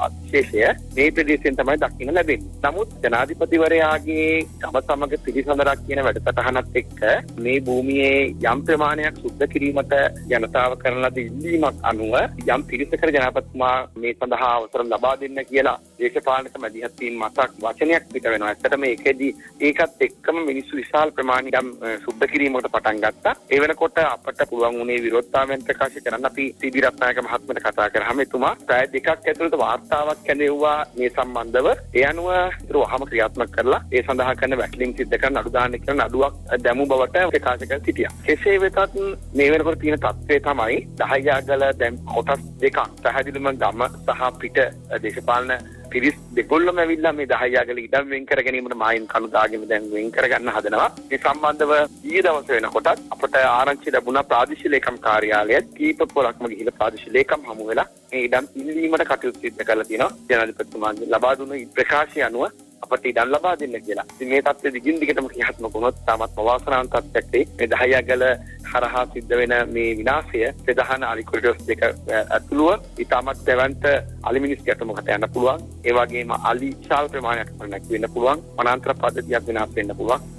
අතිශේෂය මේ ප්‍රදේශයෙන් තමයි දකින්න ලැබෙන්නේ. නමුත් ජනාධිපතිවරයාගේ ගම සමග පිළිසඳරක් කියන වැඩසටහනත් එක්ක මේ භූමියේ යම් ප්‍රමාණයක් සුද්ධ කිරීමට ජනතාව කරන ලද ඉල්ලීමක් අනුව යම් පිරිසකට ජනාධිපතිතුමා මේ සඳහා අවසර ලබා දෙන්න කියලා දේශපාලනික මැදිහත් වීම මතක් වචනයක් පිට වෙනවා. ඇත්තටම ඒකෙදි ඒකත් එක්කම මිනිස්සු විශාල ප්‍රමාණයක් සුද්ධ කිරීමකට පටන් ගත්තා. ඒ වෙනකොට අපට පුළුවන් වුණේ විරෝධතාවයන් ප්‍රකාශ කරන්න. අපි සීදී රත්නායක මහත්මයාට කතා කරාම එතුමා පැය දෙකක් ඇතුළත වාර්තාවක් කැඳෙව්වා මේ සම්බන්ධව. ඒ අනුව වහම ක්‍රියාත්මක කරලා ඒ සඳහා කරන වැටලීම් සිද්ධ කරන අඩු දාන්න කියන නඩුවක් දැමු බවට ප්‍රකාශ කර සිටියා. කෙසේ වෙතත් මේ වෙනකොට තියෙන තත්ත්වය තමයි දහයගල දැන් කොටස් දෙකක් පැහැදිලිවම ගම සහ පිට දේශපාලන පිරිස් දෙකොල්ලම ඇවිල්ලා මේ දහයගල ඉඩම් වෙන් කර ගැනීමට මායින් කණු දාගෙන දැන් වෙන් කරගන්න හදනවා. මේ සම්බන්ධව ඊයේ දවසේ වෙනකොටත් අපට ආරංචි ලැබුණා ප්‍රාදේශීය ලේකම් කාර්යාලයත් කීප පොරක්ම ගිහිල්ලා ප්‍රාදේශීය ලේකම් හමු වෙලා මේ ඉඩම් ඉල්ලීමට කටයුතු සිදු කරලා තියෙනවා. ජනාධිපතිතුමාගේ ලබා දුන්න ප්‍රකාශය අනුව අපට ඉඩම් ලබා දෙන්න කියලා. ඉතින් මේ තත්ත්වෙ දිගින් දිගටම ක්‍රියාත්මක වුණොත් තාමත් අවාසනාවන්ත තත්ත්වයක් මේ දහයගල හරහා සිද්ධ වෙන මේ විනාශය ප්‍රධාන අලි කොරිඩෝස් දෙක ඇතුළුව ඉතාමත් දැවන්ත අලි මිනිස් ගැටුමකට යන්න පුළුවන්. ඒ වගේම අලි විශාල ප්‍රමාණයක් නැති වෙන්න පුළුවන්. වනාන්තර පද්ධතියක් විනාශ වෙන්න පුළුවන්.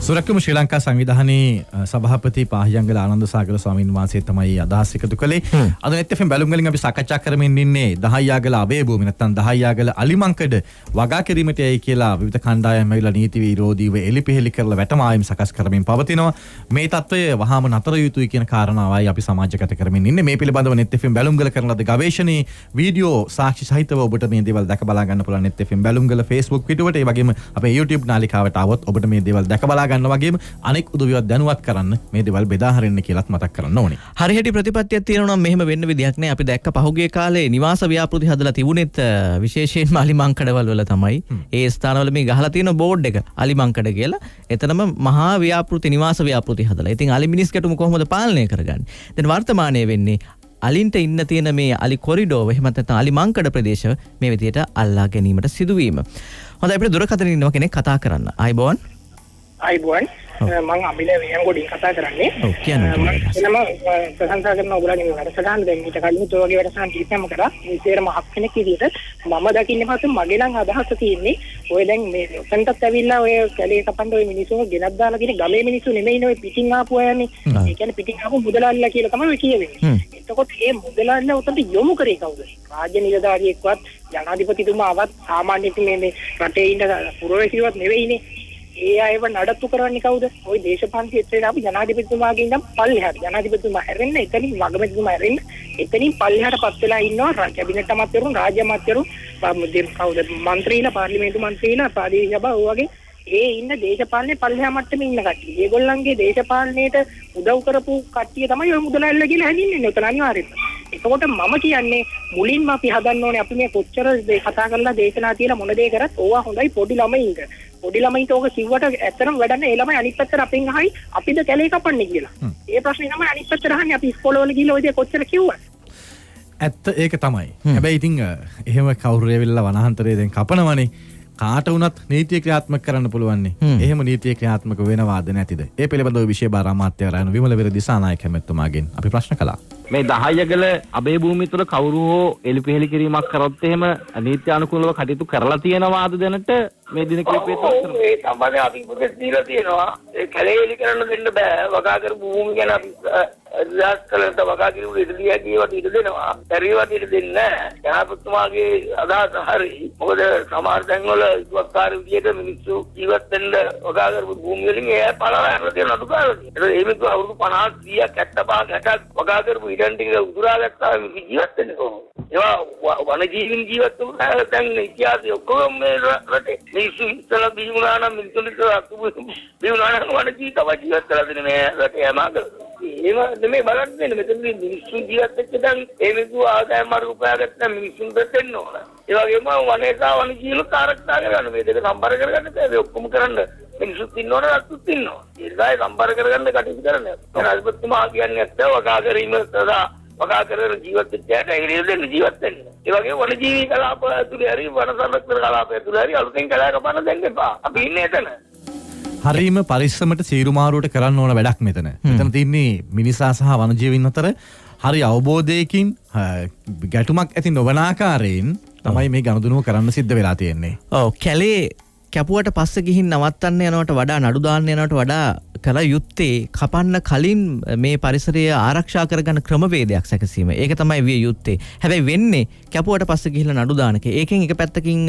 සුරක්කම ශ්‍රී ලංකා සංවිධානයේ සභාපති පාහියංගල ආනන්ද සාගර ස්වාමීන් වහන්සේ තමයි අදහස් එකතු කළේ. අද net FM බැලුම් වලින් අපි සාකච්ඡා කරමින් ඉන්නේ දහයගල අබේ භූමිය නැත්නම් දහයගල අලිමංකඩ වගා කිරීමට යයි කියලා විවිධ කණ්ඩායම් ඇවිල්ලා නීති විරෝධීව එලිපෙහෙලි කරලා වැටමායම් සකස් කරමින් පවතිනවා. මේ තත්ත්වය වහාම නතර යුතුයි කියන කාරණාවයි අපි සමාජගත කරමින් ඉන්නේ. මේ පිළිබඳව net FM බැලුම් ගල කරන ලද ගවේෂණයේ වීඩියෝ සාක්ෂි සහිතව ඔබට මේ දේවල් දැක බලා ගන්න පුළුවන් net FM බැලුම් ගල Facebook පිටුවට ඒ වගේම අපේ YouTube නාලිකාවට આવොත් ඔබට මේ දේවල් දැක බලා ගන්න වගේම අනෙක් උදවියවත් දැනුවත් කරන්න මේ දේවල් බෙදා හරින්න කියලාත් මතක් කරන්න ඕනේ. හරියට ප්‍රතිපත්තියක් තියෙනවා නම් මෙහෙම වෙන්න විදියක් නැහැ. අපි දැක්ක පහුගිය කාලේ නිවාස ව්‍යාපෘති හදලා තිබුණෙත් විශේෂයෙන්ම අලිමංකඩවල වල තමයි. ඒ ස්ථානවල මේ ගහලා තියෙන බෝඩ් එක අලිමංකඩ කියලා. එතනම මහා ව්‍යාපෘති නිවාස ව්‍යාපෘති හදලා. ඉතින් අලි මිනිස් ගැටුම කොහොමද පාලනය කරගන්නේ? දැන් වර්තමානයේ වෙන්නේ අලින්ට ඉන්න තියෙන මේ අලි කොරිඩෝව එහෙම නැත්නම් අලි මංකඩ ප්‍රදේශ මේ විදියට අල්ලා ගැනීමට සිදුවීම. හොඳයි අපිට දුරකථනයේ ඉන්නවා කෙනෙක් කතා කරන්න. ආයිබෝන්. ආයිබෝන්. මම අමිල වේයන්ගොඩින් කතා කරන්නේ. ඔව් කියන්න. එනම ප්‍රශංසා කරන ඔයගොල්ලන්ගේ වැඩසටහන දැන් ඊට කලින් ඔය වගේ වැඩසටහන් කිසියම් කරා. මේ තේරම හක් කෙනෙක් විදිහට මම දකින්නේ පස්සේ මගේ නම් අදහස තියෙන්නේ ඔය දැන් මේ ඔතනටත් ඇවිල්ලා ඔය කැලේ කපන්න ඔය මිනිස්සු ගෙනත් දාලා තියෙන ගමේ මිනිස්සු නෙමෙයිනේ ඔය පිටින් ආපු අයනේ. ඒ කියන්නේ පිටින් ආපු මුදලාල්ලා කියලා තමයි ඔය කියවෙන්නේ. එතකොට මේ මුදලාල්ලා උතන්ට යොමු කරේ කවුද? රාජ්‍ය නිලධාරියෙක්වත් ජනාධිපතිතුමාවත් සාමාන්‍ය මේ රටේ ඉන්න පුරවැසියවත් නෙවෙයිනේ. ඒ අයව නඩත්තු කරන්නේ කවුද? ওই දේශපාලන ක්ෂේත්‍රයේ අපි ජනාධිපතිතුමාගෙන් ඉඳන් පල්ලෙහාට ජනාධිපතිතුමා හැරෙන්න එතනින් වගමැතිතුමා හැරෙන්න එතනින් පල්ලෙහාටපත් වෙලා ඉන්නවා කැබිනට් අමාත්‍යවරුන් රාජ්‍ය අමාත්‍යවරුන් කවුද මන්ත්‍රීලා පාර්ලිමේන්තු මන්ත්‍රීලා ප්‍රාදේශීය සභා ඔය වගේ ඒ ඉන්න දේශපාලනේ පල්ලෙහා මට්ටමේ ඉන්න කට්ටිය. ඒගොල්ලන්ගේ දේශපාලනයට උදව් කරපු කට්ටිය තමයි ඔය මුදලාල්ලා කියලා හැදින්නේ උතන අනිවාර්යයෙන්ම. ඒකකොට මම කියන්නේ මුලින්ම අපි හදන්න ඕනේ අපි මේ කොච්චර කතා කරලා දේශනා තියලා මොන දේ කරත් ඕවා හොඳයි පොඩි ළමයින්ට. පොඩි ළමයින්ට ඕක කිව්වට ඇත්තටම වැඩක් නැහැ. ඒ ළමයි අනිත් පැත්තට අපෙන් අහයි අපිද කැලේ කපන්නේ කියලා. ඒ ප්‍රශ්නේ තමයි අනිත් පැත්තට අහන්නේ අපි ඉස්කෝලවල ගිහලා ඔය දේ කොච්චර කිව්වද? ඇත්ත ඒක තමයි. හැබැයි ඉතින් එහෙම කවුරු ඇවිල්ලා වනාන්තරයේ දැන් කපනවනේ. කාට වුණත් නීතිය ක්‍රියාත්මක කරන්න පුළුවන්නේ. එහෙම නීතිය ක්‍රියාත්මක වෙනවාද නැතිද? ඒ පිළිබඳව විශේෂ බාර අමාත්‍යවරයන් විමල වෙර දිසානායක මැතිතුමාගෙන් අපි ප්‍රශ්න කළා. මේ 10 ගල අබේ භූමිය තුළ කවුරු හෝ එලිපෙහෙලි කිරීමක් කරොත් එහෙම නීති අනුකූලව කටයුතු කරලා තියෙනවාද දැනට මේ දින කිහිපය තුළ? ඒ සම්බන්ධයෙන් අපි උපදෙස් දීලා තියෙනවා. ඒ කැලේ එලි කරන්න දෙන්න බෑ. වගා කරපු භූමි ගැන අපි අදහස් කළාට වගා කිරුව ඉදිරිය ගියවට ඉඩ දෙනවා. පරිවට ඉඩ දෙන්නේ නැහැ. ජනාධිපතිතුමාගේ අදහස හරි. මොකද සමහර තැන්වල ඉස්වත්කාර විදියට මිනිස්සු ජීවත් වෙන්න වගා කරපු භූමි වලින් ඒ පළවෙනිට තියෙන අඩුපාඩු. ඒ මිනිස්සු අවුරුදු 50 100ක් 75 60ක් වගා කරපු ඉඩම් ටික උදුරා ගත්තා මිනිස්සු ජීවත් වෙන්නේ කොහොමද? ඒවා වනජීවීන් ජීවත් වුණා දැන් ඉතිහාසය ඔක්කොම මේ රටේ මිනිස්සු ඉස්සලා බිහිවුණා නම් මිනිස්සුන්ට බිහිවුණා නම් වනජීවී තව ජීවත් කරලා දෙන්නේ මේ රටේ යමාක. ඒව නෙමෙයි බලන්නේ මෙතන මිනිස්සු ජීවත් වෙච්ච දැන් ඒ මිනිස්සු ආදායම් මාර්ග උපයාගත්ත මිනිස්සුන්ට දෙන්න ඕන. ඒ වගේම වනේ සහ වනජීවීන් ආරක්ෂා කරගන්න මේ දෙක සම්බර කරගන්න බෑ ඔක්කොම කරන්න. මිනිස්සුත් ඉන්නවන රටුත් ඉන්නවා. ඒකයි සම්බර කරගන්න කටයුතු කරන්නේ. ජනාධිපතිතුමා කියන්නේ නැත්නම් වගා කිරීම සඳහා වගා කරන ජීවත් වෙච්චයට ඒ දෙන්න ජීවත් වෙන්න. ඒ වගේ වනජීවී කලාප ඇතුලේ හරි වන සංරක්ෂණ කලාප ඇතුලේ හරි අලුතෙන් කැලෑ කපන්න දෙන්න එපා. අපි ඉන්නේ එතන. හරීම පරිස්සමට සීරුමාරුවට කරන්න ඕන වැඩක් මෙතන. මෙතන තියන්නේ මිනිසා සහ වනජීවීන් අතර හරි අවබෝධයකින් ගැටුමක් ඇති නොවන ආකාරයෙන් තමයි මේ ගනුදෙනුව කරන්න සිද්ධ වෙලා තියෙන්නේ. ඔව් කැලේ කැපුවට පස්සේ ගිහින් නවත්තන්න යනවට වඩා නඩු දාන්න යනවට වඩා කල යුත්තේ කපන්න කලින් මේ පරිසරය ආරක්ෂා කරගන්න ක්‍රමවේදයක් සැකසීම. ඒක තමයි විය යුත්තේ. හැබැයි වෙන්නේ කැපුවට පස්සේ ගිහිල්ලා නඩු දාන එක. ඒකෙන් එක පැත්තකින්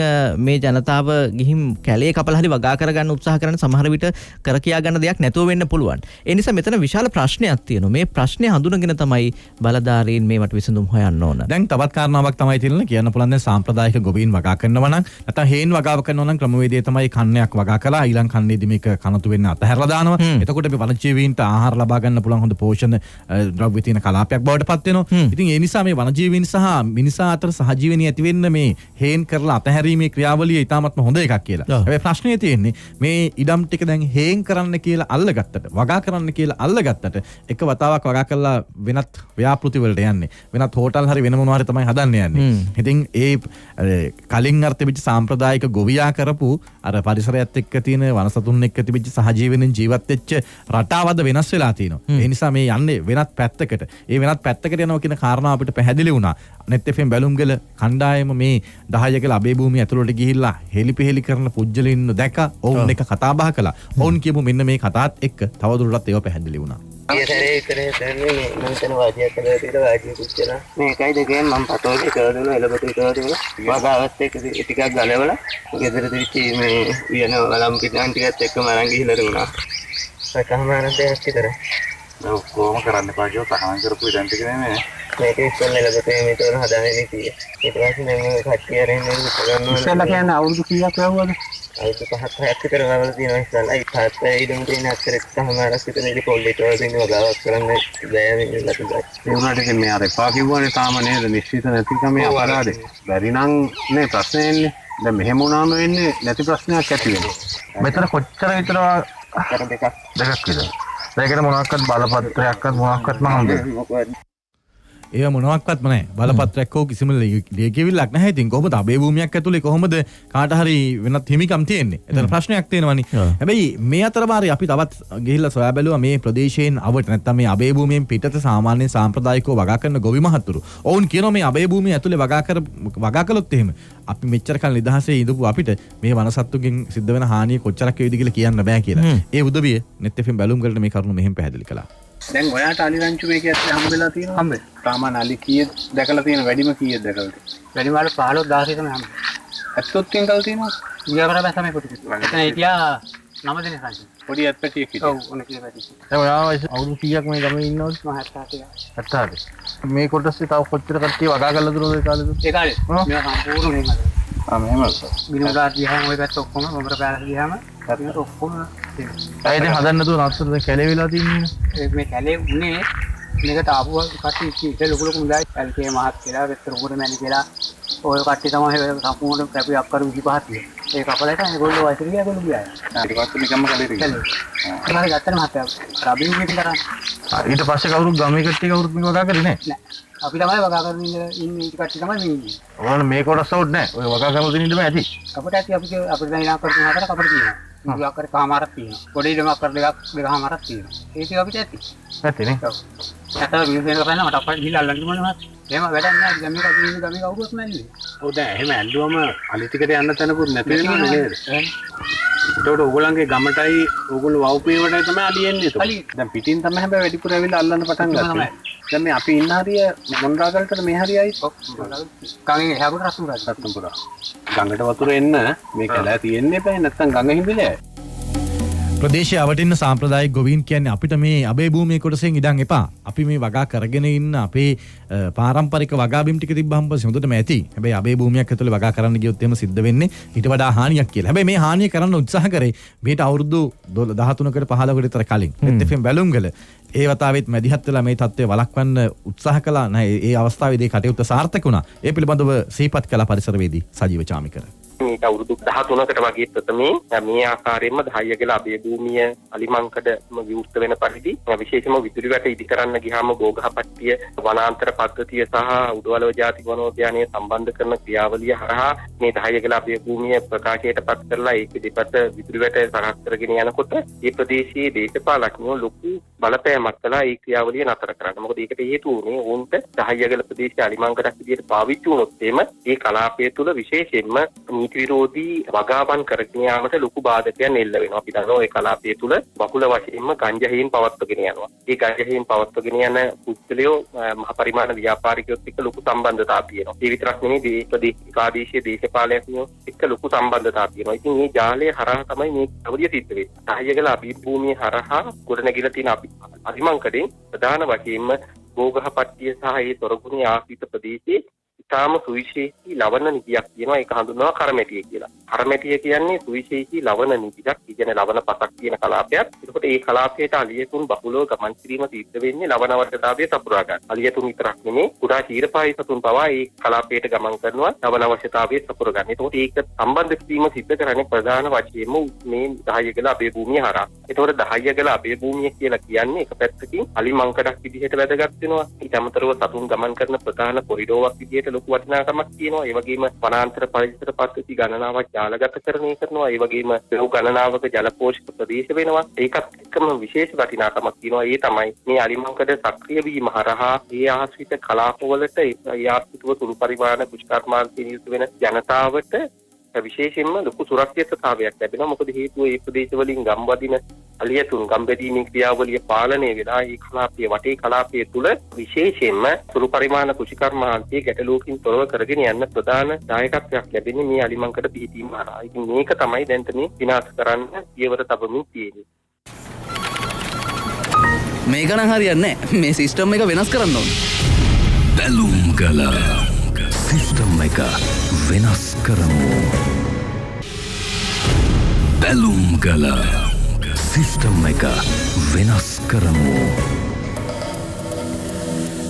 මේ ජනතාව ගිහින් කැලේ කපලා හරි වගා කරගන්න උත්සාහ කරන සමහර විට කර කියා ගන්න දෙයක් නැතුව වෙන්න පුළුවන්. ඒ නිසා මෙතන විශාල ප්‍රශ්නයක් තියෙනවා. මේ ප්‍රශ්නේ හඳුනගෙන තමයි බලධාරීන් මේවට විසඳුම් හොයන්න ඕන. දැන් තවත් කාරණාවක් තමයි තියෙන්නේ කියන්න පුළුවන් දැන් සාම්ප්‍රදායික ගොවීන් වගා කරනවා නම් නැත්නම් හේන් වගාව කරනවා නම් ක්‍රමවේදය තමයි කන්නයක් වගා කළා ඊළඟ කන්නේදී මේක කනතු වෙන්න අතහැරලා දානවා. එතකොට මේ වනජීවීන්ට ආහාර ලබා ගන්න පුළුවන් හොඳ පෝෂණ ද්‍රව්‍ය තියෙන කලාපයක් බවට පත් වෙනවා. ඉතින් ඒ නිසා මේ වනජීවීන් සහ මිනිසා අතර සහජීවනයේ ඇති වෙන්න මේ හේන් කරලා අතහැරීමේ ක්‍රියාවලිය ඉතාමත්ම හොඳ එකක් කියලා. හැබැයි ප්‍රශ්නේ තියෙන්නේ මේ ඉඩම් ටික දැන් හේන් කරන්න කියලා අල්ලගත්තට වගා කරන්න කියලා අල්ලගත්තට එක වතාවක් වගා කරලා වෙනත් ව්‍යාපෘති වලට යන්නේ. වෙනත් හෝටල් හරි වෙන මොනවා හරි තමයි හදන්න යන්නේ. ඉතින් ඒ කලින් අර තිබිච්ච සාම්ප්‍රදායික ගොවියා කරපු අර පරිසරයත් එක්ක තියෙන වනසතුන් එක්ක තිබිච්ච සහජීවනයෙන් ජීවත් වෙච්ච රටාවද වෙනස් වෙලා තියෙනවා. ඒ නිසා මේ යන්නේ වෙනත් පැත්තකට. ඒ වෙනත් පැත්තකට යනවා කියන කාරණාව අපිට පැහැදිලි වුණා. net fm බැලුම්ගල කණ්ඩායම මේ 10 ගල අබේ භූමිය ඇතුළට ගිහිල්ලා හෙලිපෙහෙලි කරන පුජ්‍යලින් දැක ඔවුන් එක කතා බහ කළා. ඔවුන් කියපු මෙන්න මේ කතාත් එක්ක තවදුරටත් ඒව පැහැදිලි වුණා. සරේ කරේ සරේ මම තන වාදියා කරලා තියෙන වාදිය කුච්චලා මේකයි දෙකෙන් මම පතෝලේ කරලා දෙනවා එළබතු කරලා දෙනවා වගාවත් එක්ක ටිකක් ගලවලා ගෙදර දිච්ච මේ වියන වලම් පිටන් ටිකත් එක්කම අරන් ගිහිල්ලා දුන්නා සකහමාන දෙයක් විතර මම කොහොම කරන්න පාජෝ තහනම් කරපු ඉතින් ටික නෙමෙයි මේක ඉස්සෙල්ලා එළබතු මේ තෝර හදාගෙන ඉතියි ඊට පස්සේ මේ කට්ටිය රෙන්නේ ගන්නවා ඉස්සෙල්ලා කියන්නේ අවුරුදු කීයක් යවුවද අවුරුදු 5ක් විතර වල තියෙනවා ඉස්සෙල්ලා ඒ තාත්තා ඉදන් තියෙන අතරේ තහමාරක් විතර ඉලි පොල්ලේට වදින්න වගාවක් කරන්න බෑ මේ ලකුණයි ඒ උනාට ඉතින් මේ අර එපා කිව්වනේ තාම නේද නිශ්චිත නැතිකම අපරාධේ බැරි නම් නේ ප්‍රශ්නේ එන්නේ දැන් මෙහෙම වුණාම වෙන්නේ නැති ප්‍රශ්නයක් ඇති වෙනවා මෙතන කොච්චර විතර දෙකක් විතර ඒකට මොනවාක්වත් බලපත්‍රයක්වත් මොනවාක්වත් මම ඒ මොනවක්වත් නැහැ. බලපත්‍රයක් හෝ කිසිම ලියකියවිල්ලක් නැහැ. ඉතින් කොහොමද අබේ භූමියක් ඇතුලේ කොහොමද කාට හරි වෙනත් හිමිකම් තියෙන්නේ? එතන ප්‍රශ්නයක් තියෙනවනේ. හැබැයි මේ අතරමාරේ අපි තවත් ගිහිල්ලා සොයා බැලුවා මේ ප්‍රදේශයෙන් අවට නැත්නම් මේ අබේ භූමියෙන් පිටත සාමාන්‍ය සාම්ප්‍රදායිකව වගා කරන ගොවි මහතුරු. ඔවුන් කියනවා මේ අබේ භූමිය ඇතුලේ වගා කළොත් එහෙම අපි මෙච්චර කල් නිදහසේ ඉඳපු අපිට මේ වනසත්තුගෙන් සිද්ධ වෙන හානිය කොච්චරක් වේවිද කියලා කියන්න බෑ කියලා. ඒ උදවිය net fm බැලුම් වලට මේ කරුණ මෙහෙම පැහැදිලි කළා. දැන් ඔයාට අලි රංචු මේකේ ඇත්තට හම්බ වෙලා තියෙනවා හම්බ සාමාන්‍ය අලි කීයද දැකලා තියෙන වැඩිම කීයද දැකලා තියෙන්නේ වැඩිම වල 15 16 තමයි හම්බ ඇත්තොත් තියන්කල් තියෙනවා ඊයවර බෑ තමයි පොඩි එතන හිටියා 9 දෙනෙක් රංචු පොඩි ඇත්පැටියෙක් හිටියා ඔව් ඔන්න කියලා පැටි දැන් ඔයා අවුරුදු 100ක් මේ ගමේ ඉන්නවද මම 78 මේ කොටසේ තව කොච්චර කට්ටිය වගා කරලා දුරෝද ඒ කාලේද ඒ කාලේ මේවා සම්පූර්ණ මෙහෙම මෙහෙමද බිනෝදා ගියාම ඔය පැත්ත ඔක්කොම මොඹර පැලස් ගියාම ඒක ඔක්කොම ඇයිද හදන්න නැතුව නත්තර දැන් කැලේ වෙලා තින්නේ මේ කැලේ උනේ මේකට ආපු කට්ටිය ඉත ලොකු ලොකු මුදල් එල්කේ මහත් කියලා වෙතර උගුර මැනි කියලා ඔය කට්ටිය තමයි සම්පූර්ණ කැපි අපකරු 25 තියෙන්නේ ඒ කපලට ඒගොල්ලෝ වයිසර් ගියාගොල්ලෝ ගියා ඊට පස්සේ නිකම්ම කැලේට ගියා ඊට ගත්තම මහත්තයා රබින් ගිහින් කරා ඊට පස්සේ කවුරුත් ගමේ කට්ටිය කවුරුත් මේක වගා කරේ නෑ අපි තමයි වගා කරගෙන ඉන්නේ ඊට කට්ටිය තමයි මේ ඉන්නේ ඕන මේ කොටස උඩ නෑ ඔය වගා කරලා දෙන්න ඉන්න බෑ ඇති අපිට ඇති අපිට දැන් ඉනා කරගෙන හතර කපට තියෙනවා මුලක් කර කාමාරක් තියෙනවා. පොඩි ළමක් කර දෙකමාරක් තියෙනවා. ඒ ටික අපිට ඇති. ඇතිනේ. ඔව්. මිනිස්සුන්ට කරන්න මට අප්පට ගිහලා අල්ලන්න ඕනේ මහත්. එහෙම වැඩක් නැහැ. දැන් මේක අදින්න ගමේ කවුරුත් නැන්නේ. ඔව් දැන් එහෙම ඇල්ලුවම අලි ටිකට යන්න තැනකුත් නැති වෙනවනේ නේද? ඒකට ඕගොල්ලන්ගේ ගමටයි ඕගොල්ලෝ වවුපේවටයි තමයි අලි එන්නේ ඒක. දැන් පිටින් තමයි හැබැයි වැඩිපුර ඇවිල්ලා අල්ලන්න පටන් ගත්තේ. දැන් මේ අපි ඉන්න හරිය මොණරාගලට මේ හරියයි. ගඟේ හැබුට රත්නපුරා. ගඟට වතුර එන්න මේ කැලෑ තියෙන්නේ බෑ නැත්නම් ගඟ හිඹිලයි. ප්‍රදේශය අවටින්න සාම්ප්‍රදායික ගොවීන් කියන්නේ අපිට මේ අබේ භූමිය කොටසෙන් ඉඩම් එපා. අපි මේ වගා කරගෙන ඉන්න අපේ පාරම්පරික වගා බිම් ටික තිබ්බහම පස්සේ හොඳටම ඇති. හැබැයි අබේ භූමියක් ඇතුලේ වගා කරන්න ගියොත් එහෙම සිද්ධ වෙන්නේ ඊට වඩා හානියක් කියලා. හැබැයි මේ හානිය කරන්න උත්සාහ කරේ මේට අවුරුදු 13කට 15කට විතර කලින්. FM බැලුම්ගල ඒ වතාවෙත් මැදිහත් වෙලා මේ තත්ත්වය වළක්වන්න උත්සාහ කළා. නැහැ ඒ අවස්ථාවේදී කටයුත්ත සාර්ථක වුණා. ඒ පිළිබඳව සිහිපත් කළ පරිසරවේදී සජීව චාමිකර. මේක අවුරුදු 13කට වගේ ප්‍රථමේ මේ ආකාරයෙන්ම 10 අබේ භූමිය අලිමංකඩම විවෘත වෙන පරිදි විශේෂම විදුලි වැට ඉදි කරන්න ගියාම ගෝගහපට්ටිය වනාන්තර පද්ධතිය සහ උඩවලව ජාතික වනෝද්‍යානය සම්බන්ධ කරන ක්‍රියාවලිය හරහා මේ 10 අබේ භූමිය ප්‍රකාශයට පත් කරලා ඒක දෙපැත්ත විදුලි වැට සකස් කරගෙන යනකොට මේ ප්‍රදේශයේ දේශපාලකයෝ ලොකු බලපෑමක් කළා ඒ ක්‍රියාවලිය නතර කරන්න. මොකද ඒකට හේතුව උනේ උන්ට 10 ප්‍රදේශයේ අලිමංකඩක් විදිහට පාවිච්චි වුණොත් එimhe ඒ කලාපය තුල විශේෂයෙන්ම විරෝධී වගාවන් කරගෙන යාමට ලොකු බාධකයක් එල්ල වෙනවා. අපි දන්නවා ඒ කලාපය තුල බහුල වශයෙන්ම ගංජා හේන් පවත්වගෙන යනවා. ඒ ගංජා හේන් පවත්වගෙන යන පුද්ගලයෝ මහ පරිමාණ ව්‍යාපාරිකයොත් එක්ක ලොකු සම්බන්ධතාවක් තියෙනවා. ඒ විතරක් නෙමෙයි ප්‍රාදේශීය දේශපාලකයෝ එක්ක ලොකු සම්බන්ධතාවක් තියෙනවා. ඉතින් මේ ජාලය හරහා තමයි මේ අවධිය සිද්ධ වෙන්නේ. 10 අබේ භූමිය හරහා ගොඩනැගිලා තියෙන අලිමංකඩෙන් ප්‍රධාන වශයෙන්ම ගෝගහපට්ටිය සහ ඒ තොරගුණේ ආශ්‍රිත ප්‍රදේශයේ ඉතාම සුවිශේෂී ලවණ නිදියක් තියෙනවා. ඒක හඳුන්වනවා කරමැටිය කියලා. කරමැටිය කියන්නේ සුවිශේෂී ලවණ නිදියක්. ඒ කියන්නේ ලවණ පසක් තියෙන කලාපයක්. ඒකට ඒ කලාපයට අලියතුන් බහුලව ගමන් කිරීම සිද්ධ වෙන්නේ ලවණ අවශ්‍යතාවය සපුරා ගන්න. අලියතුන් විතරක් නෙමෙයි කුඩා ක්ෂීරපායි සතුන් පවා ඒ කලාපයට ගමන් කරනවා ලවණ අවශ්‍යතාවය සපුරා ගන්න. ඒකට ඒක සම්බන්ධ කිරීම සිද්ධ කරන්නේ ප්‍රධාන වශයෙන්ම මේ 10 අබේ භූමිය හරහා. ඒතකොට 10 අබේ භූමිය කියලා කියන්නේ එක පැත්තකින් අලිමංකඩක් විදිහට වැදගත් වෙනවා. ඊට අමතරව සතුන් ගමන් කරන ප්‍රධාන කොරිඩෝවක් විදිහට ලොකු වටිනාකමක් තියෙනවා. ඒ වගේම වනාන්තර පරිසර පද්ධති ගණනාවක් ජාලගතකරණය කරනවා. ඒ වගේම බහු ගණනාවක ජල පෝෂක ප්‍රදේශ වෙනවා. ඒකත් එක්කම විශේෂ වටිනාකමක් තියෙනවා. ඒ තමයි මේ අලිමංකඩ සක්‍රිය වීම හරහා ඒ ආශ්‍රිත කලාපවලට ඒ ආශ්‍රිතව සුළු පරිමාණ කුෂ්ඨාර්මාන්තයෙන් යුතු වෙන ජනතාවට විශේෂයෙන්ම ලොකු සුරක්ෂිතතාවයක් ලැබෙනවා. මොකද හේතුව ඒ ප්‍රදේශවලින් ගම් වදින අලියතුන් ගම් බැදීමේ ක්‍රියාවලිය පාලනය වෙලා ඒ කලාපයේ වටේ කලාපයේ තුල විශේෂයෙන්ම සුළු පරිමාණ කුෂිකර්මාන්තයේ ගැටලුවකින් තොරව කරගෙන යන්න ප්‍රධාන දායකත්වයක් ලැබෙන්නේ මේ අලිමංකඩ පිහිටීම හරහා. ඉතින් මේක තමයි දැන් මේ විනාශ කරන්න පියවර තබමින් තියෙන්නේ. මේක නම් හරියන්නේ නැහැ. මේ සිස්ටම් එක වෙනස් කරන්න ඕනේ. බැලුම්ගල සිස්ටම් එක වෙනස් කරමු. බැලුම්ගල සිස්ටම් එක වෙනස් කරමු.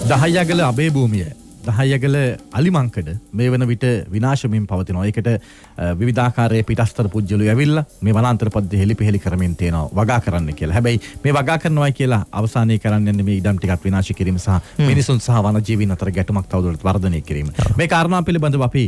10 අබේ භූමිය 10 අලිමංකඩ මේ වන විට විනාශමින් පවතිනවා. ඒකට විවිධාකාරයේ පිටස්තර පුජ්‍යලු ඇවිල්ලා මේ වනාන්තර පද්ධතිය හෙලිපෙහෙලි කරමින් තියෙනවා වගා කරන්න කියලා. හැබැයි මේ වගා කරනවා කියලා අවසානයේ කරන්නේ මේ ඉඩම් ටිකක් විනාශ කිරීම සහ මිනිසුන් සහ වනජීවීන් අතර ගැටුමක් තවදුරටත් වර්ධනය කිරීම. මේ කාරණා පිළිබඳව අපි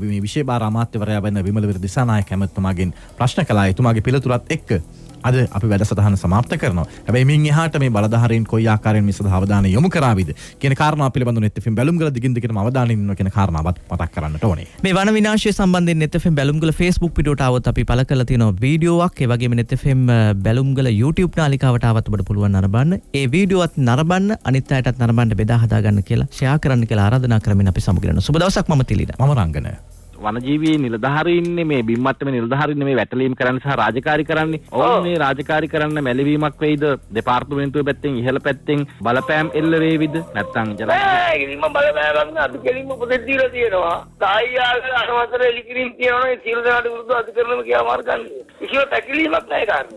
මේ විශේෂ බාර අමාත්‍යවරයා වෙන විමල විර දිසානායක ඇමතුමාගෙන් ප්‍රශ්න කළා. එතුමාගේ පිළිතුරත් එක්ක අද අපි වැඩසටහන සමාප්ත කරනවා. හැබැයි මින් එහාට මේ බලධාරීන් කොයි ආකාරයෙන් මේ සඳහා අවධානය යොමු කරාවිද කියන කාරණාව පිළිබඳව net FM බැලුම්ගල දිගින් දිගටම අවධානය යොමු කියන කාරණාවත් මතක් කරන්නට ඕනේ. මේ වන විනාශය සම්බන්ධයෙන් net FM බැලුම්ගල Facebook පිටුවට આવත් අපි පළ කරලා තියෙනවා වීඩියෝවක්. ඒ වගේම net FM බැලුම්ගල YouTube නාලිකාවට આવත් ඔබට පුළුවන් නරඹන්න. ඒ වීඩියෝවත් නරඹන්න අනිත් අයටත් නරඹන්න බෙදා හදා ගන්න කියලා ෂෙයා කරන්න කියලා ආරාධනා කරමින් අපි සමුගිරන. සුබ දවසක්. මම තිලින. මම රංගන. වනජීවී නිලධාරීන්නේ මේ බිම්මට්ටමේ නිලධාරීන්නේ මේ වැටලීම් කරන්න සහ රාජකාරී කරන්නේ. ඔවුන් මේ රාජකාරී කරන්න මැලවීමක් වෙයිද? දෙපාර්තමේන්තුවේ පැත්තෙන් ඉහළ පැත්තෙන් බලපෑම් එල්ල වේවිද? නැත්නම් මම බලපෑම් අද කෙලින්ම උපදෙස් දීලා තියෙනවා. තායියාගේ අනවසර එලිකිරීම් තියෙනවා. ඒ සියලු දෙනාට විරුද්ධව අධිකරණම කියා මාර්ග ගන්න. කිසිම පැකිලීමක් නැහැ කාරණේ.